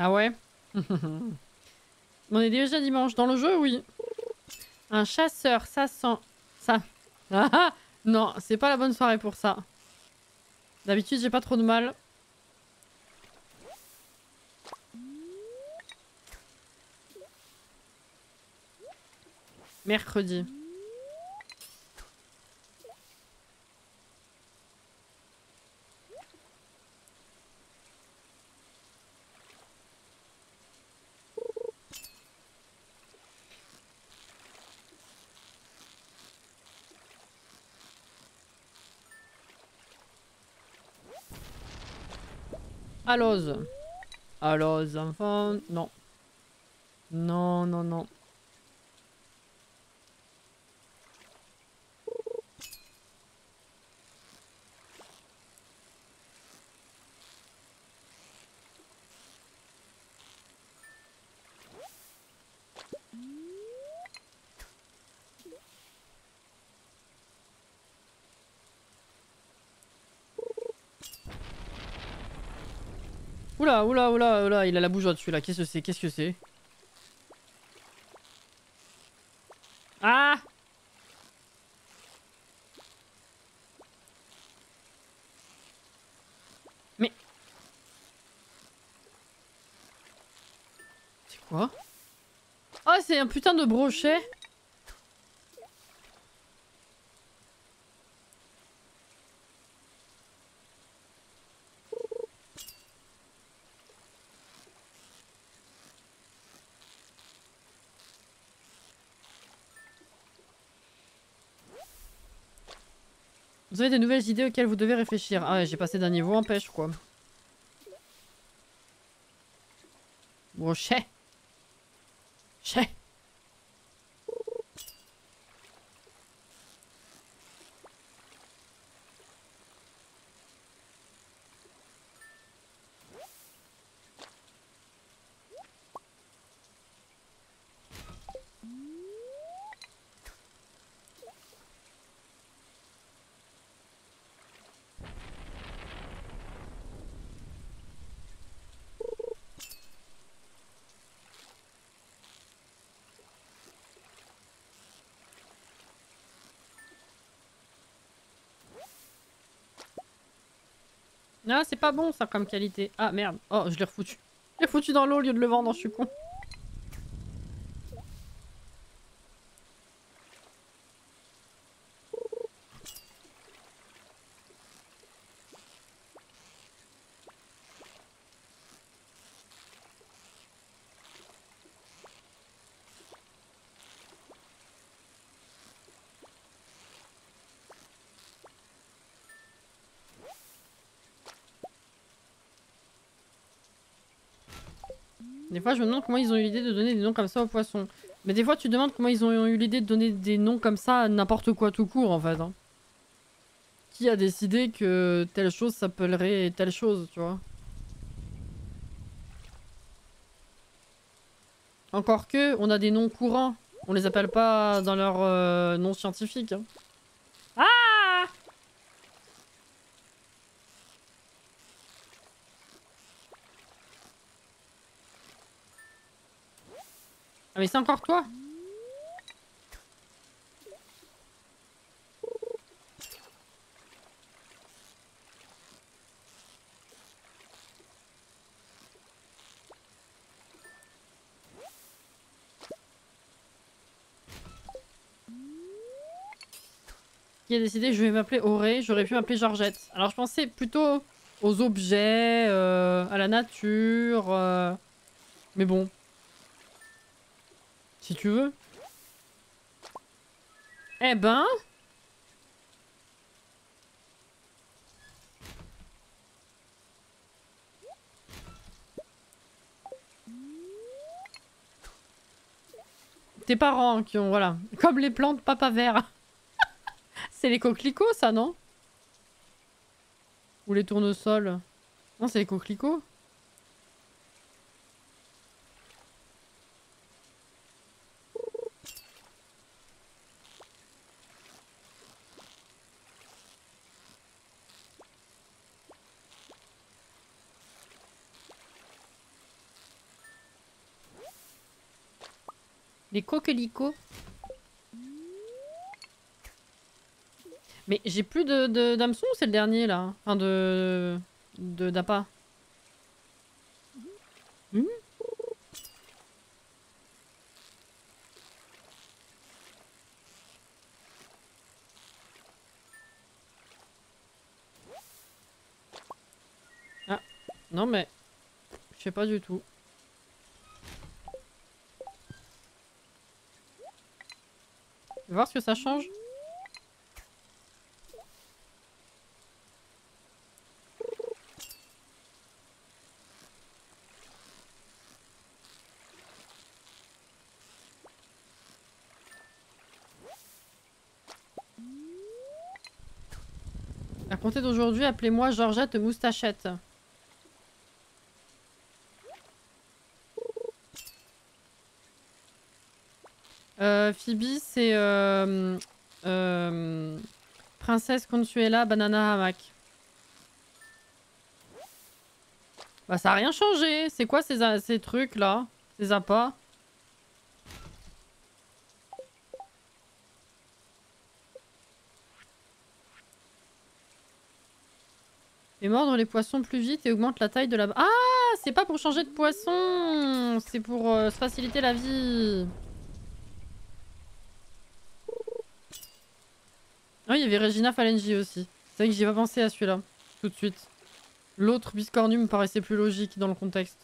Ah ouais? On est déjà dimanche. Dans le jeu, oui. Un chasseur, ça sent... Ça... Ah ah! Non, c'est pas la bonne soirée pour ça. D'habitude, j'ai pas trop de mal. Mercredi. Allons. Allons, enfants. Non. Non, non, non. Oula, oula, oula, oula, il a la bougeotte celui-là. Qu'est-ce que c'est? Qu'est-ce que c'est? Ah! Mais... C'est quoi? Ah, c'est un putain de brochet. Vous avez des nouvelles idées auxquelles vous devez réfléchir. Ah ouais, j'ai passé d'un niveau en pêche, quoi. Brochet. Chet. Ah, c'est pas bon ça comme qualité. Ah merde. Oh, je l'ai refoutu. Je l'ai foutu dans l'eau au lieu de le vendre, je suis con. Des fois, je me demande comment ils ont eu l'idée de donner des noms comme ça aux poissons. Mais des fois, tu te demandes comment ils ont eu l'idée de donner des noms comme ça à n'importe quoi tout court, en fait. Hein. Qui a décidé que telle chose s'appellerait telle chose, tu vois? Encore que, on a des noms courants. On les appelle pas dans leur nom scientifique. Hein. Ah! Ah mais c'est encore toi? Qui a décidé je vais m'appeler Auré, j'aurais pu m'appeler Georgette. Alors je pensais plutôt aux objets, à la nature, mais bon. Si tu veux. Eh ben... Tes parents qui ont, voilà. Comme les plantes papa vert. C'est les coquelicots, ça, non? Ou les tournesols? Non, c'est les coquelicots. Les coquelicots. Mais j'ai plus d'hameçon ou c'est le dernier là? Enfin d'appât. Mmh. Ah, non mais... Je sais pas du tout. Je vais voir ce que ça change. À compter d'aujourd'hui, appelez-moi Georgette Moustachette. Phoebe, c'est Princesse Consuela Banana Hamac. Bah ça a rien changé. C'est quoi ces trucs là? Ces appâts? Et mordre les poissons plus vite et augmente la taille de la... Ah, c'est pas pour changer de poisson. C'est pour se faciliter la vie. Oh, il y avait Regina Falengi aussi. C'est vrai que j'y ai pas pensé à celui-là. Tout de suite. L'autre biscornu me paraissait plus logique dans le contexte.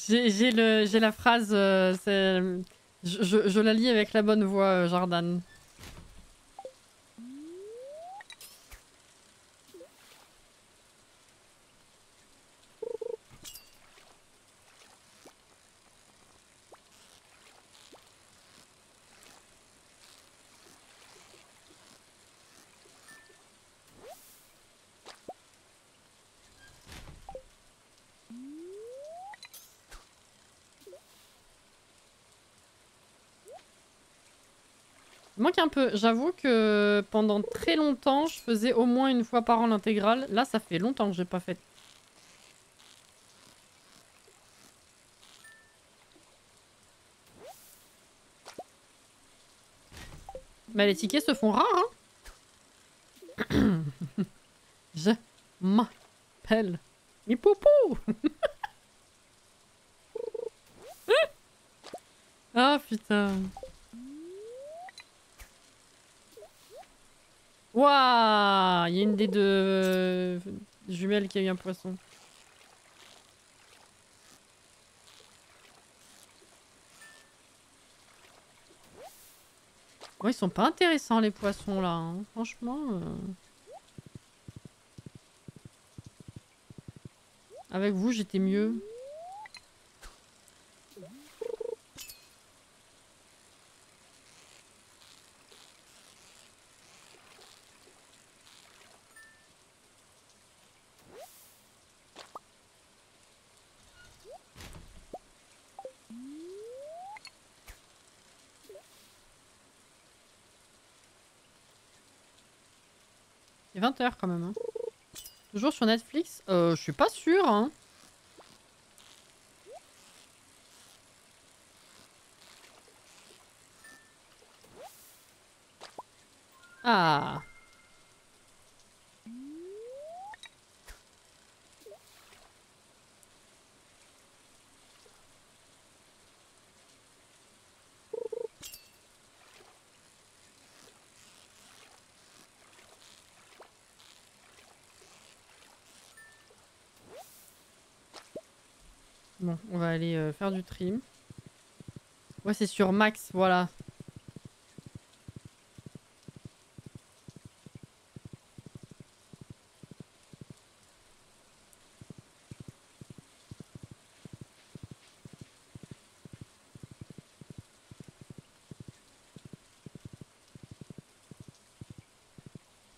J'ai la phrase, je la lis avec la bonne voix, Jordan. Il manque un peu. J'avoue que pendant très longtemps, je faisais au moins une fois par an l'intégrale. Là, ça fait longtemps que j'ai pas fait. Mais les tickets se font rares, hein. Je m'appelle Mipoupou. Ah putain. Waouh! Il y a une des deux jumelles qui a eu un poisson. Ouais, ils sont pas intéressants les poissons là, hein. Franchement. Avec vous, j'étais mieux. Il est 20 h quand même. Hein. Toujours sur Netflix? Je suis pas sûre. Hein. Ah. Bon, on va aller faire du trim. Ouais, c'est sur Max, voilà.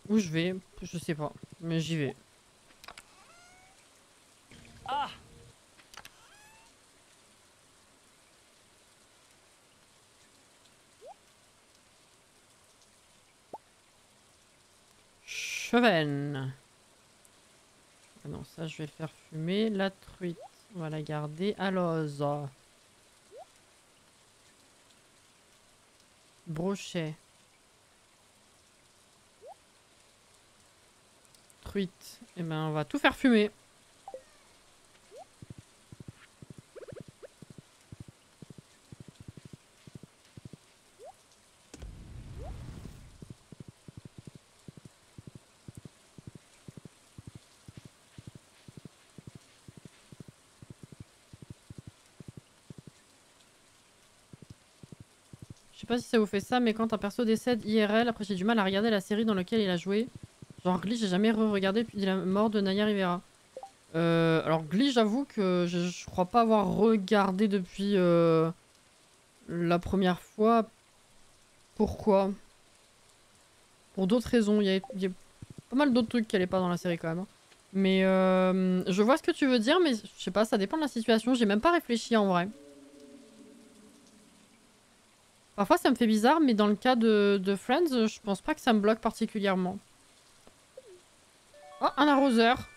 Où je vais? Je sais pas, mais j'y vais. Ah! Chevenne. Ah non, ça je vais le faire fumer. La truite, on va la garder. Alloz. Brochet. Truite. Et ben on va tout faire fumer. Je sais pas si ça vous fait ça, mais quand un perso décède IRL, après j'ai du mal à regarder la série dans laquelle il a joué. Genre Glee, j'ai jamais re-regardé depuis la mort de Naya Rivera. Alors Glee, j'avoue que je crois pas avoir regardé depuis la première fois. Pourquoi? Pour d'autres raisons. Il y a pas mal d'autres trucs qui allaient pas dans la série quand même. Hein. Mais je vois ce que tu veux dire, mais je sais pas, ça dépend de la situation. J'ai même pas réfléchi en vrai. Parfois ça me fait bizarre, mais dans le cas de Friends, je pense pas que ça me bloque particulièrement. Oh, un arroseur.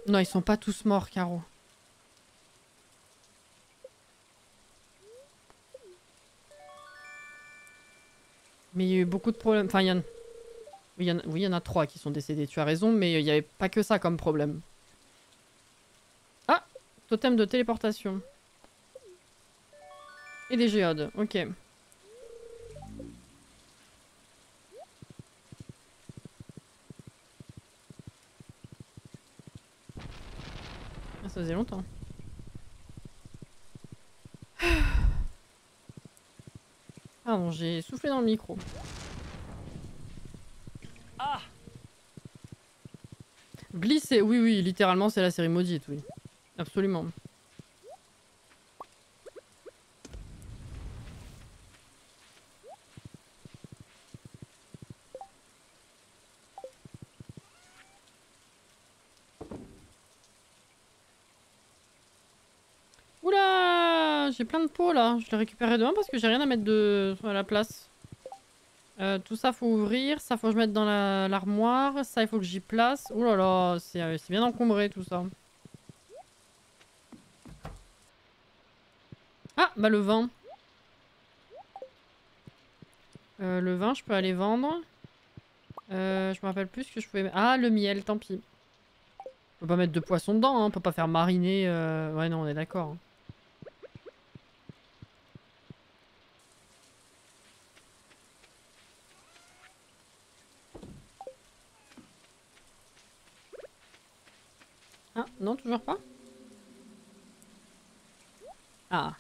Non, ils sont pas tous morts, Caro. Mais il y a eu beaucoup de problèmes. Enfin, oui, il y en a 3 qui sont décédés, tu as raison, mais il n'y avait pas que ça comme problème. Ah! Totem de téléportation. Et des géodes, ok. Ah, ça faisait longtemps. Pardon, j'ai soufflé dans le micro. Ah! Glisser, oui, oui, littéralement c'est la série maudite, oui. Absolument. Oula! J'ai plein de pots là. Je les récupérerai demain parce que j'ai rien à mettre à la place. Tout ça faut ouvrir, ça faut que je mette dans l'armoire, ça il faut que j'y place. Ouh là là, c'est bien encombré tout ça. Ah, bah le vin. Le vin, je peux aller vendre. Je me rappelle plus ce que je pouvais... Ah, le miel, tant pis. On peut pas mettre de poisson dedans, hein. On peut pas faire mariner... Ouais, non, on est d'accord. Ah, non, toujours pas? Ah.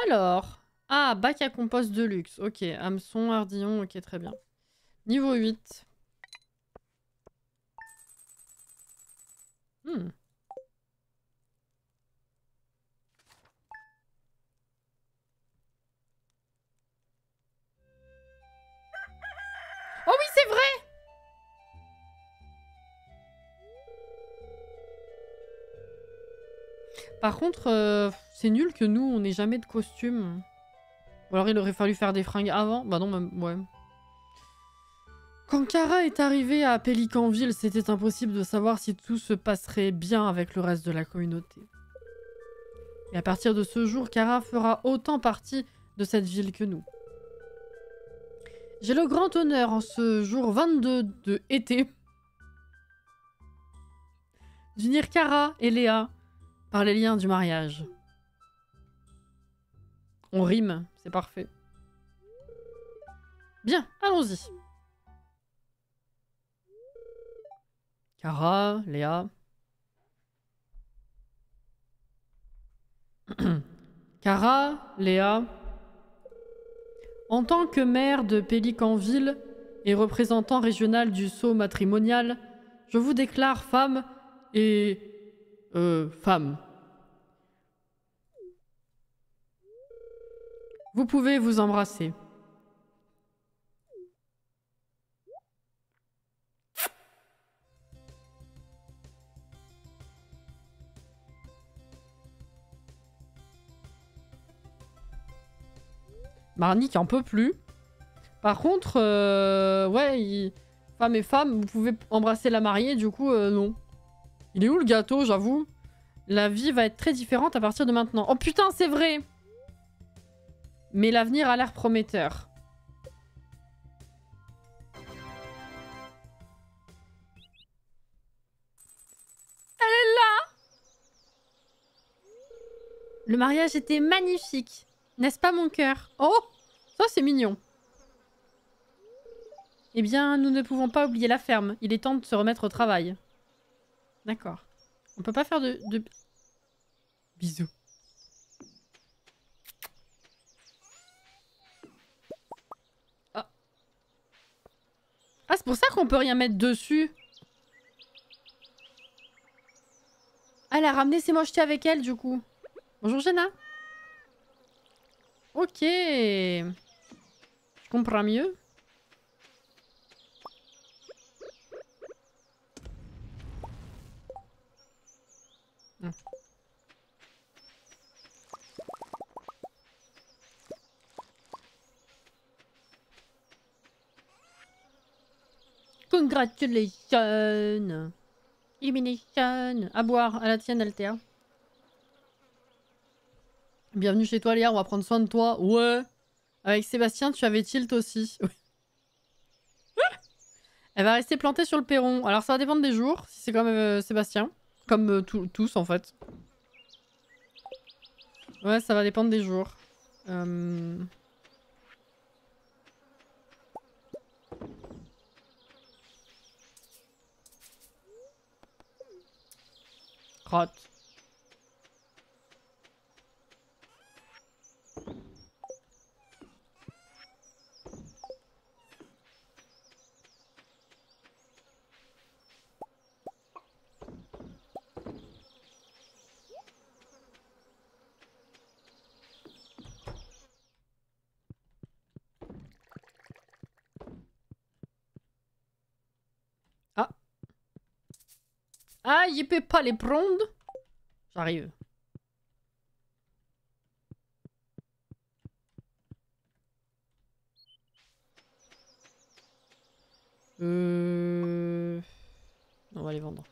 Alors. Ah, bac à compost de luxe. Ok, hameçon, ardillon, ok, très bien. Niveau 8. Hmm. Oh oui, c'est vrai! Par contre, c'est nul que nous, on n'ait jamais de costume. Ou alors il aurait fallu faire des fringues avant. Bah non, même... ouais. Quand Kara est arrivée à Pélicanville, c'était impossible de savoir si tout se passerait bien avec le reste de la communauté. Et à partir de ce jour, Kara fera autant partie de cette ville que nous. J'ai le grand honneur, en ce jour 22 de été, d'unir Kara et Léa par les liens du mariage. On rime, c'est parfait. Bien, allons-y. Kara, Léa... Kara, Léa... En tant que maire de Pélicanville et représentant régional du sceau matrimonial, je vous déclare femme et... femme. Vous pouvez vous embrasser. Marnik en peut plus. Par contre, ouais, femme et femme, vous pouvez embrasser la mariée, du coup, non. Il est où le gâteau, j'avoue? La vie va être très différente à partir de maintenant. Oh putain, c'est vrai! Mais l'avenir a l'air prometteur. Elle est là! Le mariage était magnifique. N'est-ce pas, mon cœur? Oh! Ça, c'est mignon. Eh bien, nous ne pouvons pas oublier la ferme. Il est temps de se remettre au travail. D'accord. On peut pas faire de... Bisous. Ah, ah c'est pour ça qu'on peut rien mettre dessus. Ah, elle a ramené ses mochetés avec elle, du coup. Bonjour, Jenna. Ok. Je comprends mieux. Congratulations. Illumination. À boire, à la tienne, Althea. Bienvenue chez toi, Léa, on va prendre soin de toi. Ouais. Avec Sébastien, tu avais tilt aussi. Elle va rester plantée sur le perron. Alors ça va dépendre des jours, si c'est comme Sébastien. Comme tous, en fait. Ouais, ça va dépendre des jours. Crotte. Ah. Ah, il peut pas les prendre. J'arrive. On va les vendre.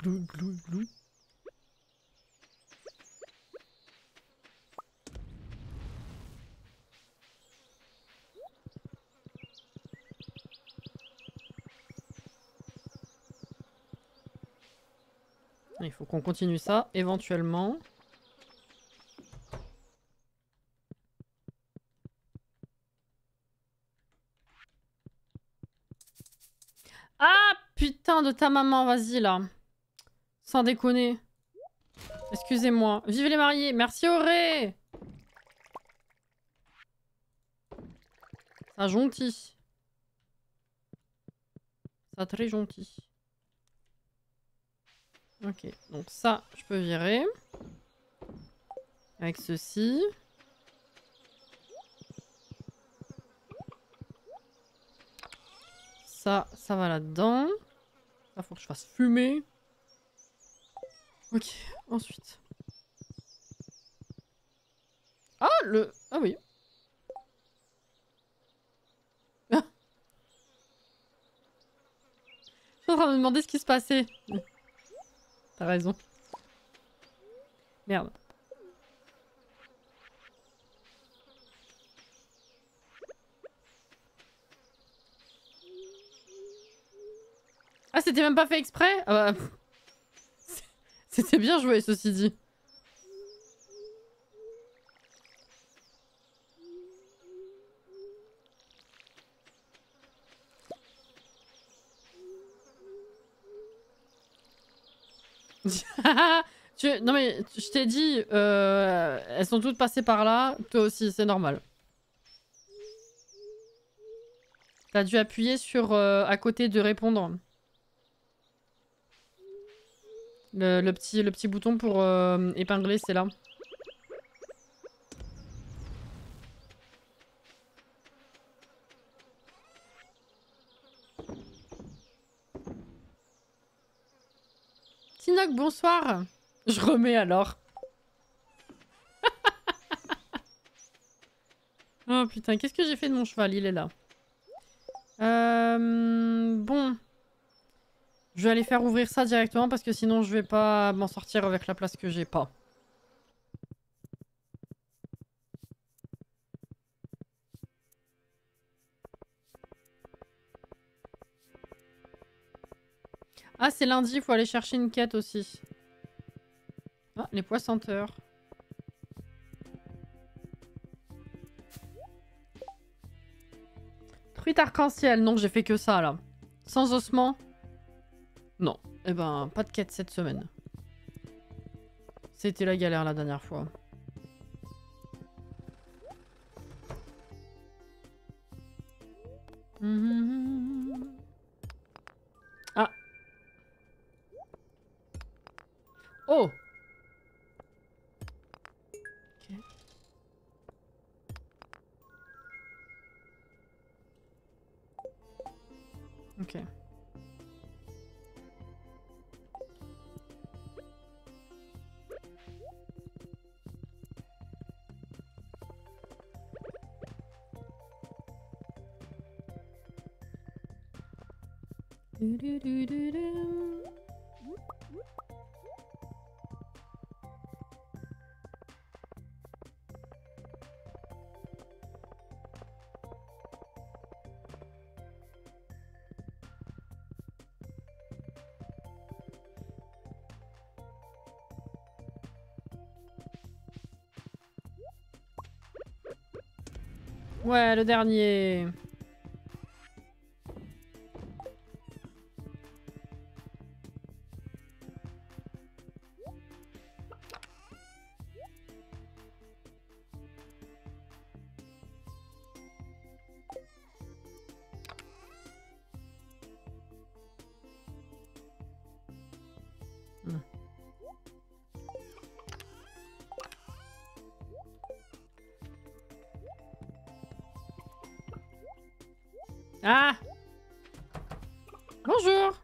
glou, glou, glou. Il faut qu'on continue ça, éventuellement. Ah, putain de ta maman, vas-y, là. Sans déconner. Excusez-moi. Vive les mariés. Merci, Auré. Ça gentil. Ça très gentil. Ok, donc ça, je peux virer. Avec ceci. Ça va là-dedans. Ça, faut que je fasse fumer. Ok, ensuite. Ah, le... Ah oui. Je suis en train de me demander ce qui se passait. T'as raison. Merde. Ah, c'était même pas fait exprès? Ah bah... C'était bien joué, ceci dit. Non mais, je t'ai dit, elles sont toutes passées par là, toi aussi, c'est normal. T'as dû appuyer sur à côté de répondre. Le petit bouton pour épingler, c'est là. Tinoc, bonsoir. Je remets alors. Oh putain, qu'est-ce que j'ai fait de mon cheval? Il est là. Bon. Je vais aller faire ouvrir ça directement parce que sinon je vais pas m'en sortir avec la place que j'ai pas. Ah, c'est lundi, il faut aller chercher une quête aussi. Ah, les poissenteurs. Truite arc-en-ciel. Non, j'ai fait que ça, là. Sans ossement. Non. Eh ben, pas de quête cette semaine. C'était la galère la dernière fois. Ah. Oh. Ok. Ok. Ouais, le dernier. Ah! Bonjour!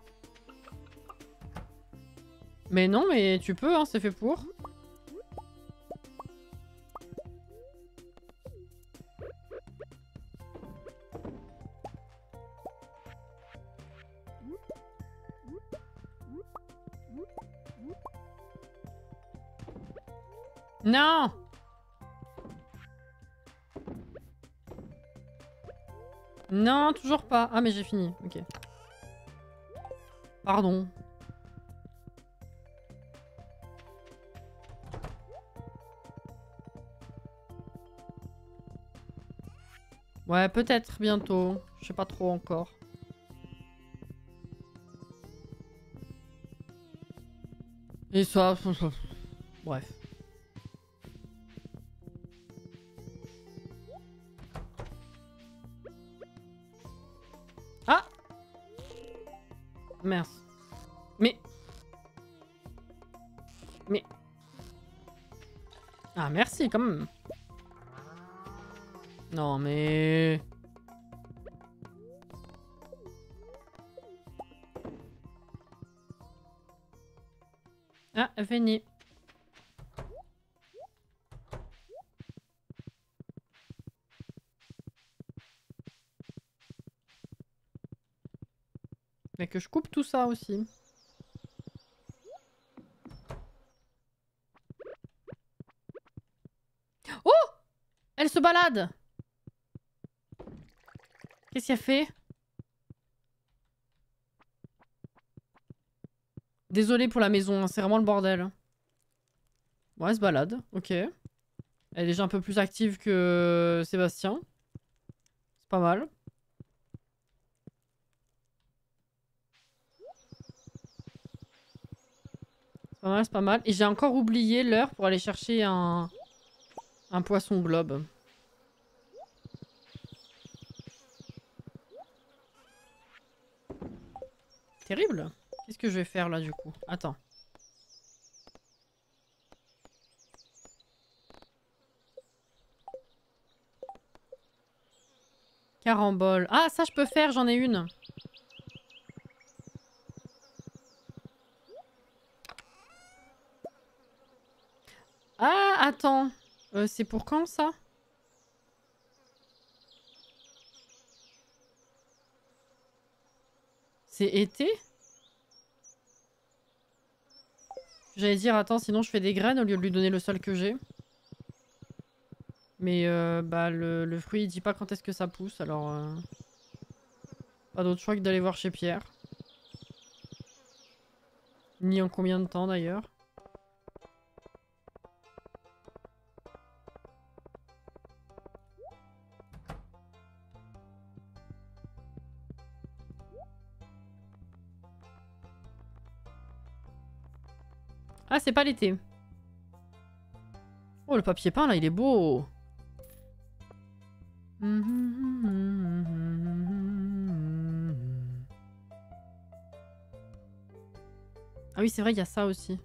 Mais non, mais tu peux, hein, c'est fait pour. Non! Non, toujours pas. Ah, mais j'ai fini. Ok. Pardon. Ouais, peut-être bientôt. Je sais pas trop encore. Et ça... Bref. Ah! Merde. Mais... Ah, merci quand même. Non, mais... Ah, venez. Mais que je coupe tout ça aussi. Oh! Elle se balade! Qu'est-ce qu'elle fait? Désolée pour la maison, hein, c'est vraiment le bordel. Bon, elle se balade, ok. Elle est déjà un peu plus active que Sébastien. C'est pas mal. C'est pas mal, c'est pas mal. Et j'ai encore oublié l'heure pour aller chercher un poisson globe. Terrible. Qu'est-ce que je vais faire là du coup? Attends. Carambole. Ah, ça je peux faire, j'en ai une. Ah, attends. C'est pour quand ça? C'est été? J'allais dire, attends, sinon je fais des graines au lieu de lui donner le sol que j'ai. Mais bah le fruit il dit pas quand est-ce que ça pousse, alors... Pas d'autre choix que d'aller voir chez Pierre. Ni en combien de temps d'ailleurs. Ah, c'est pas l'été. Oh, le papier peint là, il est beau. Ah oui, c'est vrai, il y a ça aussi.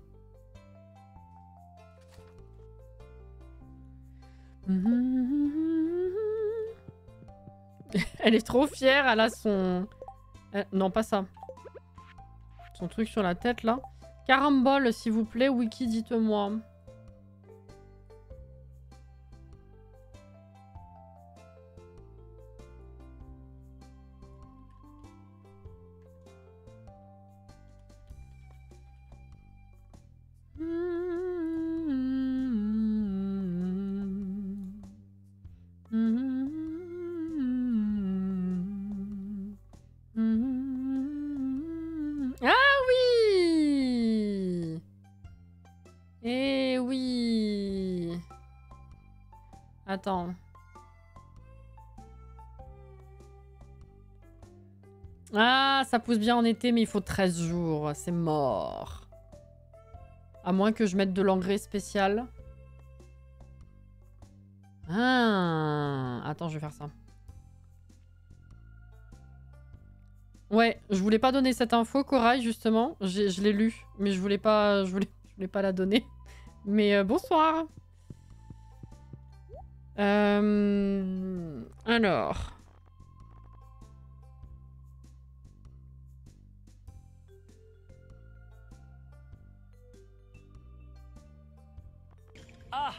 Elle est trop fière, elle a son... non, pas ça. Son truc sur la tête, là. Carambole, s'il vous plaît, Wiki, dites-moi. Ah oui! Eh oui! Attends. Ah, ça pousse bien en été, mais il faut 13 jours. C'est mort. À moins que je mette de l'engrais spécial. Ah, attends, je vais faire ça. Ouais, je voulais pas donner cette info, Corail, justement. Je l'ai lu, mais je voulais pas la donner. Mais bonsoir. Alors... Ah!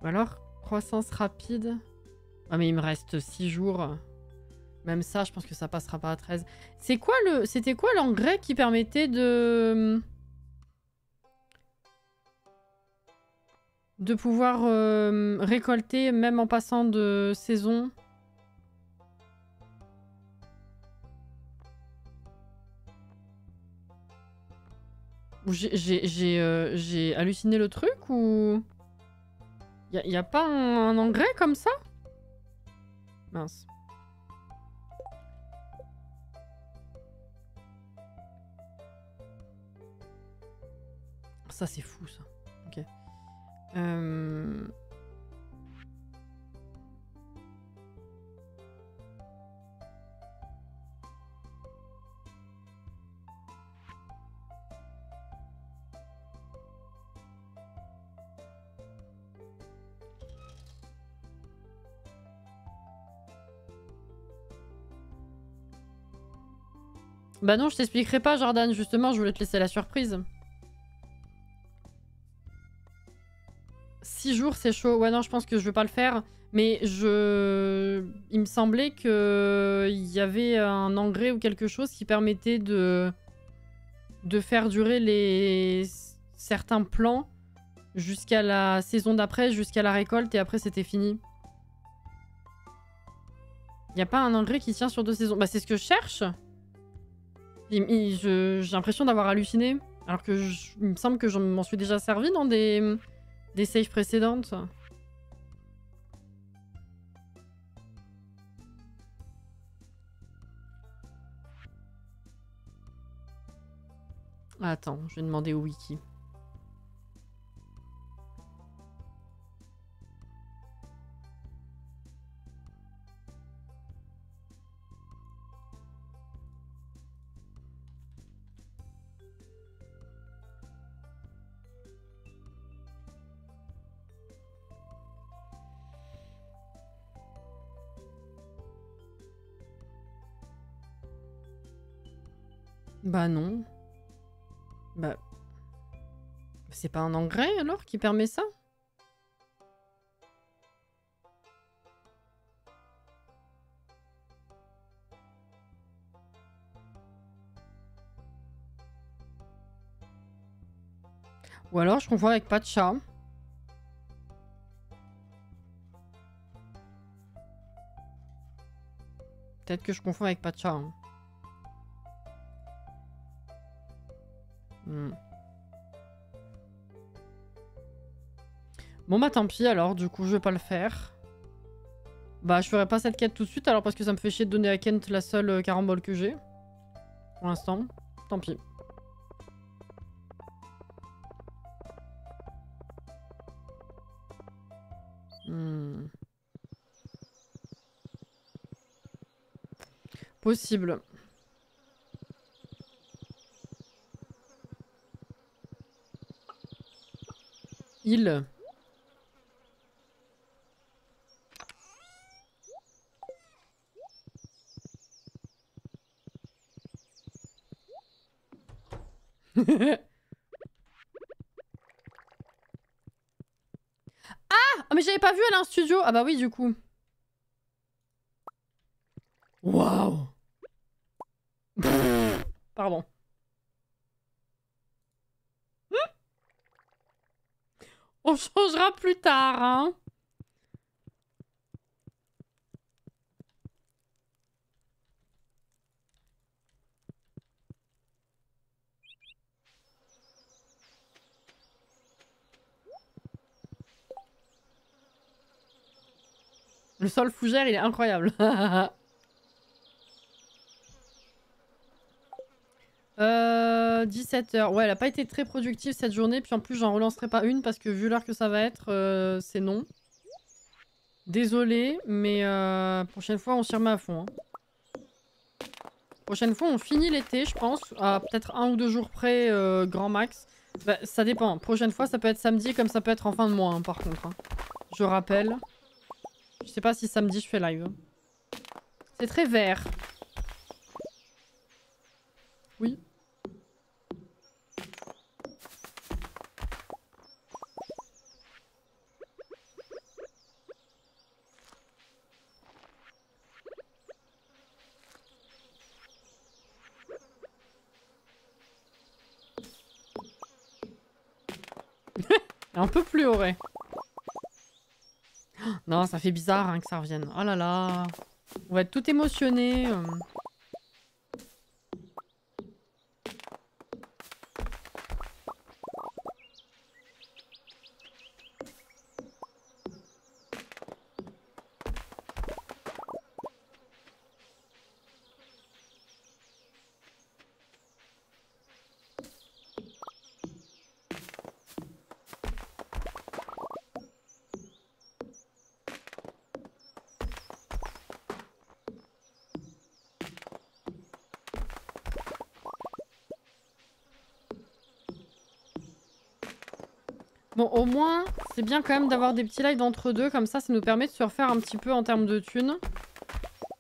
Ou alors, croissance rapide. Ah mais il me reste 6 jours. Même ça, je pense que ça passera pas à 13. C'est quoi le... C'était quoi l'engrais qui permettait de... De pouvoir récolter même en passant de saison. J'ai halluciné le truc ou... Y a pas un engrais comme ça? Mince. Ça c'est fou ça. Ok. Bah non, je t'expliquerai pas, Jordan. Justement, je voulais te laisser la surprise. 6 jours, c'est chaud. Ouais, non, je pense que je vais pas le faire. Mais il me semblait que il y avait un engrais ou quelque chose qui permettait de faire durer certains plants jusqu'à la saison d'après, jusqu'à la récolte, et après c'était fini. Y a pas un engrais qui tient sur 2 saisons? Bah c'est ce que je cherche. J'ai l'impression d'avoir halluciné. Alors que il me semble que je m'en suis déjà servi dans des saves précédentes. Attends, je vais demander au wiki. Bah non. Bah... C'est pas un engrais alors qui permet ça? Ou alors je confonds avec Pacha. Peut-être que je confonds avec Pacha. Hein. Bon bah tant pis alors, du coup je vais pas le faire. Bah je ferai pas cette quête tout de suite alors parce que ça me fait chier de donner à Kent la seule carambole que j'ai. Pour l'instant, tant pis. Possible. Il. Ah, mais j'avais pas vu, elle a un studio. Ah bah oui, du coup. Waouh. Pardon. On changera plus tard, hein. Le sol fougère, il est incroyable. 17h. Ouais, elle a pas été très productive cette journée. Puis en plus, j'en relancerai pas une parce que vu l'heure que ça va être, c'est non. Désolée, mais prochaine fois, on s'y remet à fond. Hein. Prochaine fois, on finit l'été, je pense. À peut-être 1 ou 2 jours près, grand max. Bah, ça dépend. Prochaine fois, ça peut être samedi comme ça peut être en fin de mois, hein, par contre. Hein. Je rappelle. Je sais pas si samedi je fais live. C'est très vert. Oui. Un peu plus haut, ouais. Non, ça fait bizarre hein, que ça revienne. Oh là là. On va être tout émotionné. Bon, au moins, c'est bien quand même d'avoir des petits lives entre deux, comme ça nous permet de se refaire un petit peu en termes de thunes.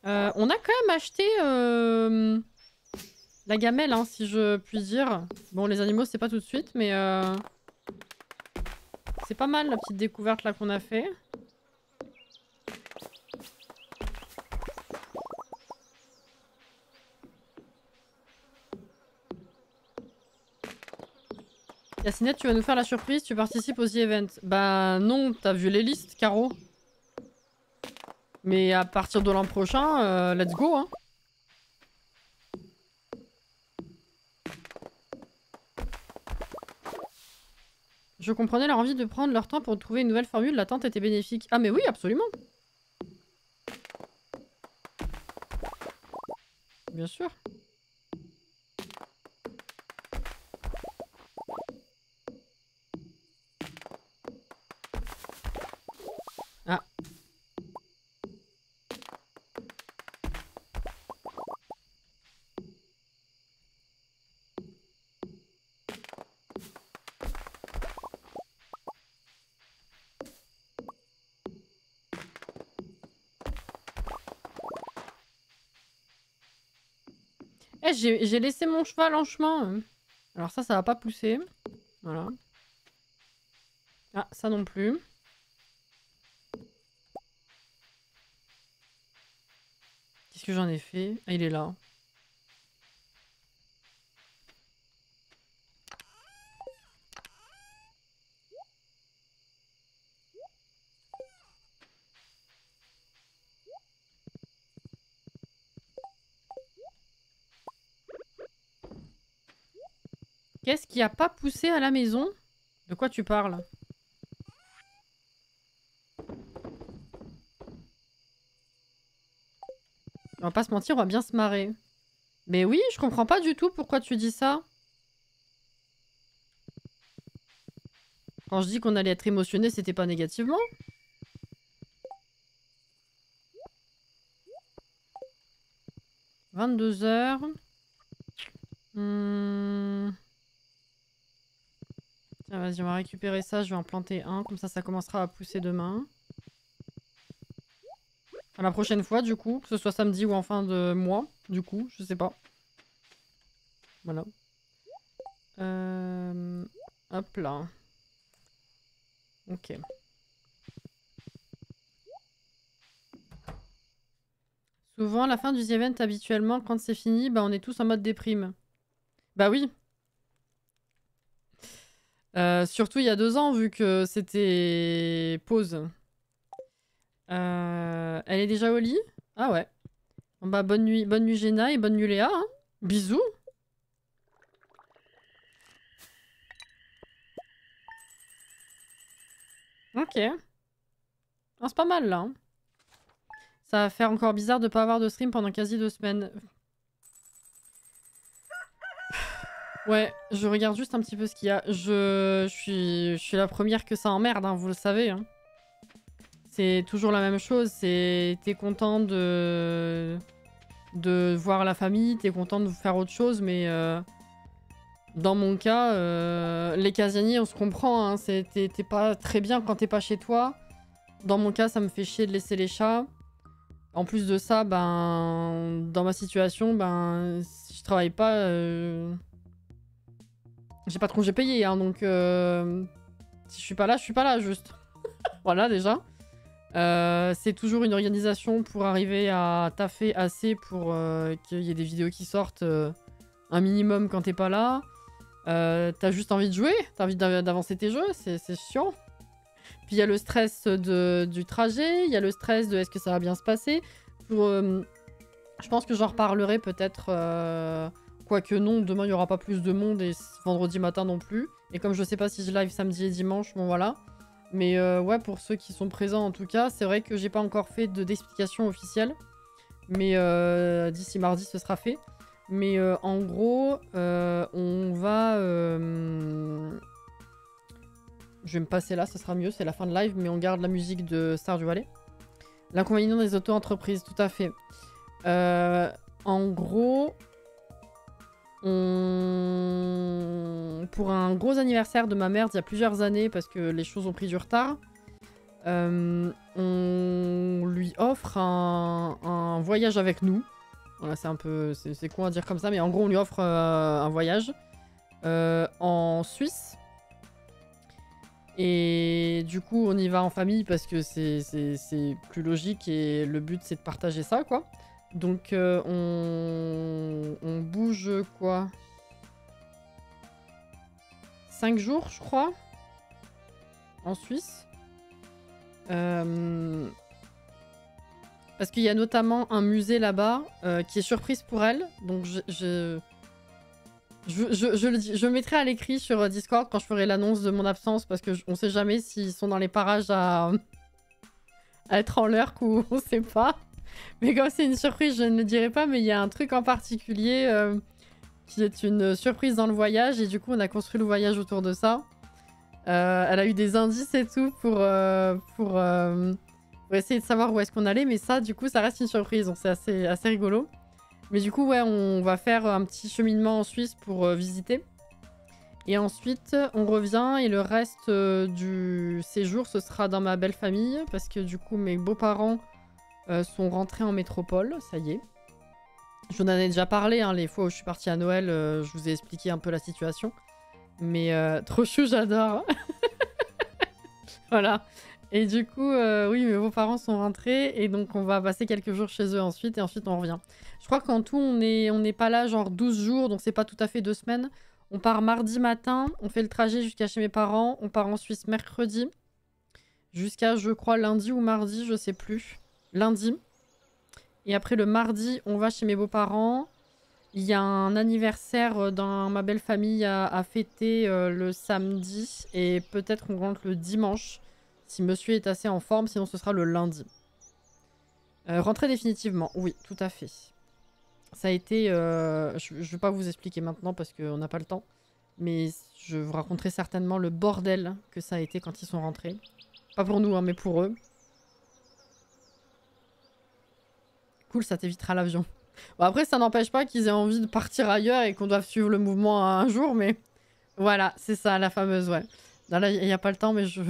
On a quand même acheté la gamelle, hein, si je puis dire. Bon, les animaux, c'est pas tout de suite, mais c'est pas mal la petite découverte là qu'on a fait. Yassinette, tu vas nous faire la surprise, tu participes aux The Events. Bah non, t'as vu les listes, Caro. Mais à partir de l'an prochain, let's go, hein. Je comprenais leur envie de prendre leur temps pour trouver une nouvelle formule, l'attente était bénéfique. Ah mais oui, absolument. Bien sûr. Ah. Eh, j'ai laissé mon cheval en chemin. Alors ça va pas pousser. Voilà. Ah, ça non plus. Qu'est-ce que j'en ai fait? Ah, il est là. Qu'est-ce qui a pas poussé à la maison? De quoi tu parles? On va pas se mentir, on va bien se marrer. Mais oui, je comprends pas du tout pourquoi tu dis ça. Quand je dis qu'on allait être émotionné, c'était pas négativement. « 22h. Tiens, vas-y, on va récupérer ça. Je vais en planter un. Comme ça commencera à pousser demain. Enfin, la prochaine fois, du coup. Que ce soit samedi ou en fin de mois. Du coup, je sais pas. Voilà. Hop là. Ok. Souvent, à la fin du event, habituellement, quand c'est fini, bah on est tous en mode déprime. Bah oui. Surtout il y a 2 ans, vu que c'était pause. Elle est déjà au lit? Ah ouais. Bon bah bonne nuit Jenna et bonne nuit Léa. Hein. Bisous. Ok. Ah, c'est pas mal là. Hein. Ça va faire encore bizarre de pas avoir de stream pendant quasi 2 semaines. Ouais, je regarde juste un petit peu ce qu'il y a. Je suis la première que ça emmerde, hein, vous le savez. Hein. C'est toujours la même chose. T'es content de voir la famille, t'es content de faire autre chose, mais dans mon cas, les casaniers, on se comprend. Hein, t'es pas très bien quand t'es pas chez toi. Dans mon cas, ça me fait chier de laisser les chats. En plus de ça, ben, dans ma situation, ben, si je travaille pas, j'ai pas de congé payé, hein, donc si je suis pas là, juste. Voilà, déjà. C'est toujours une organisation pour arriver à taffer assez pour qu'il y ait des vidéos qui sortent un minimum quand t'es pas là. T'as juste envie de jouer, t'as envie d'avancer tes jeux, c'est chiant. Puis il y a le stress du trajet, il y a le stress de est-ce que ça va bien se passer. Je pense que j'en reparlerai peut-être, quoique non, demain il n'y aura pas plus de monde et vendredi matin non plus. Et comme je sais pas si je live samedi et dimanche, bon voilà. Mais ouais, pour ceux qui sont présents en tout cas, c'est vrai que j'ai pas encore fait d'explication officielle. Mais d'ici mardi ce sera fait. Mais en gros, on va... Je vais me passer là, ça sera mieux, c'est la fin de live, mais on garde la musique de Stardew Valley. L'inconvénient des auto-entreprises, tout à fait. En gros, pour un gros anniversaire de ma mère d'il y a plusieurs années, parce que les choses ont pris du retard, on lui offre un voyage avec nous. Voilà, c'est un peu... C'est con à dire comme ça, mais en gros, on lui offre un voyage en Suisse. Et du coup, on y va en famille parce que c'est plus logique et le but, c'est de partager ça, quoi. Donc, on bouge, quoi, 5 jours, je crois, en Suisse. Parce qu'il y a notamment un musée là-bas qui est surprise pour elle. Donc, je le mettrai à l'écrit sur Discord quand je ferai l'annonce de mon absence parce qu'on sait jamais s'ils sont dans les parages à être en lurk ou on sait pas. Mais comme c'est une surprise, je ne le dirai pas, mais il y a un truc en particulier qui est une surprise dans le voyage et du coup on a construit le voyage autour de ça. Elle a eu des indices et tout pour essayer de savoir où est-ce qu'on allait, mais ça du coup ça reste une surprise, donc c'est assez rigolo. Mais du coup, ouais, on va faire un petit cheminement en Suisse pour visiter. Et ensuite, on revient et le reste du séjour, ce sera dans ma belle famille. Parce que du coup, mes beaux-parents sont rentrés en métropole, ça y est. Je vous en ai déjà parlé, hein, les fois où je suis partie à Noël, je vous ai expliqué un peu la situation. Mais trop chou, j'adore. Voilà. Et du coup, oui, mes beaux-parents sont rentrés et donc on va passer quelques jours chez eux ensuite et ensuite on revient. Je crois qu'en tout, on n'est pas là genre 12 jours, donc c'est pas tout à fait 2 semaines. On part mardi matin, on fait le trajet jusqu'à chez mes parents, on part en Suisse mercredi, jusqu'à, je crois, lundi ou mardi, je sais plus. Lundi. Et après le mardi, on va chez mes beaux-parents. Il y a un anniversaire dans ma belle famille à fêter le samedi et peut-être on rentre le dimanche. Si monsieur est assez en forme, sinon ce sera le lundi. Rentrer définitivement, oui, tout à fait. Ça a été... je ne vais pas vous expliquer maintenant parce qu'on n'a pas le temps. Mais je vous raconterai certainement le bordel que ça a été quand ils sont rentrés. Pas pour nous, hein, mais pour eux. Cool, ça t'évitera l'avion. Bon, après, ça n'empêche pas qu'ils aient envie de partir ailleurs et qu'on doive suivre le mouvement un jour, mais... Voilà, c'est ça, la fameuse, ouais. Non, là, il n'y a pas le temps, mais je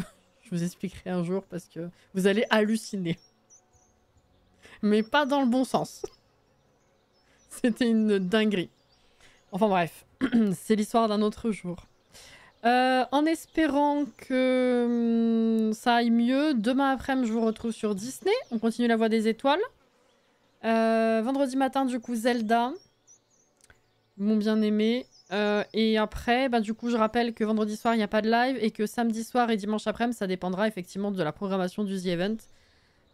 vous expliquerai un jour parce que vous allez halluciner. Mais pas dans le bon sens. C'était une dinguerie. Enfin bref, c'est l'histoire d'un autre jour. En espérant que ça aille mieux, demain après-midi, je vous retrouve sur Disney. On continue la Voie des Étoiles. Vendredi matin, du coup, Zelda. Mon bien-aimé. Et après, bah, du coup, je rappelle que vendredi soir, il n'y a pas de live et que samedi soir et dimanche après-midi, ça dépendra effectivement de la programmation du The Event.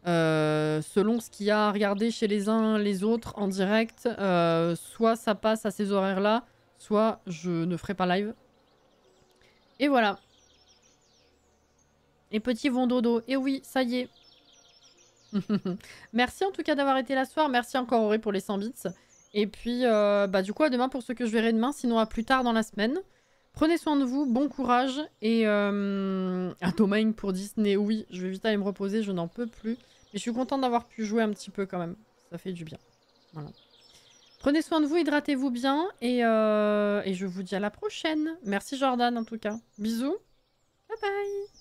Selon ce qu'il y a à regarder chez les uns les autres en direct, soit ça passe à ces horaires-là, soit je ne ferai pas live. Et voilà. Les petits vont dodo. Et oui, ça y est. Merci en tout cas d'avoir été là ce soir. Merci encore Auré pour les 100 bits. Et puis, bah, du coup, à demain pour ceux que je verrai demain, sinon à plus tard dans la semaine. Prenez soin de vous, bon courage. Et un domaine pour Disney, oui, je vais vite aller me reposer, je n'en peux plus. Mais je suis contente d'avoir pu jouer un petit peu quand même. Ça fait du bien. Voilà. Prenez soin de vous, hydratez-vous bien. Et je vous dis à la prochaine. Merci Jordan en tout cas. Bisous. Bye bye.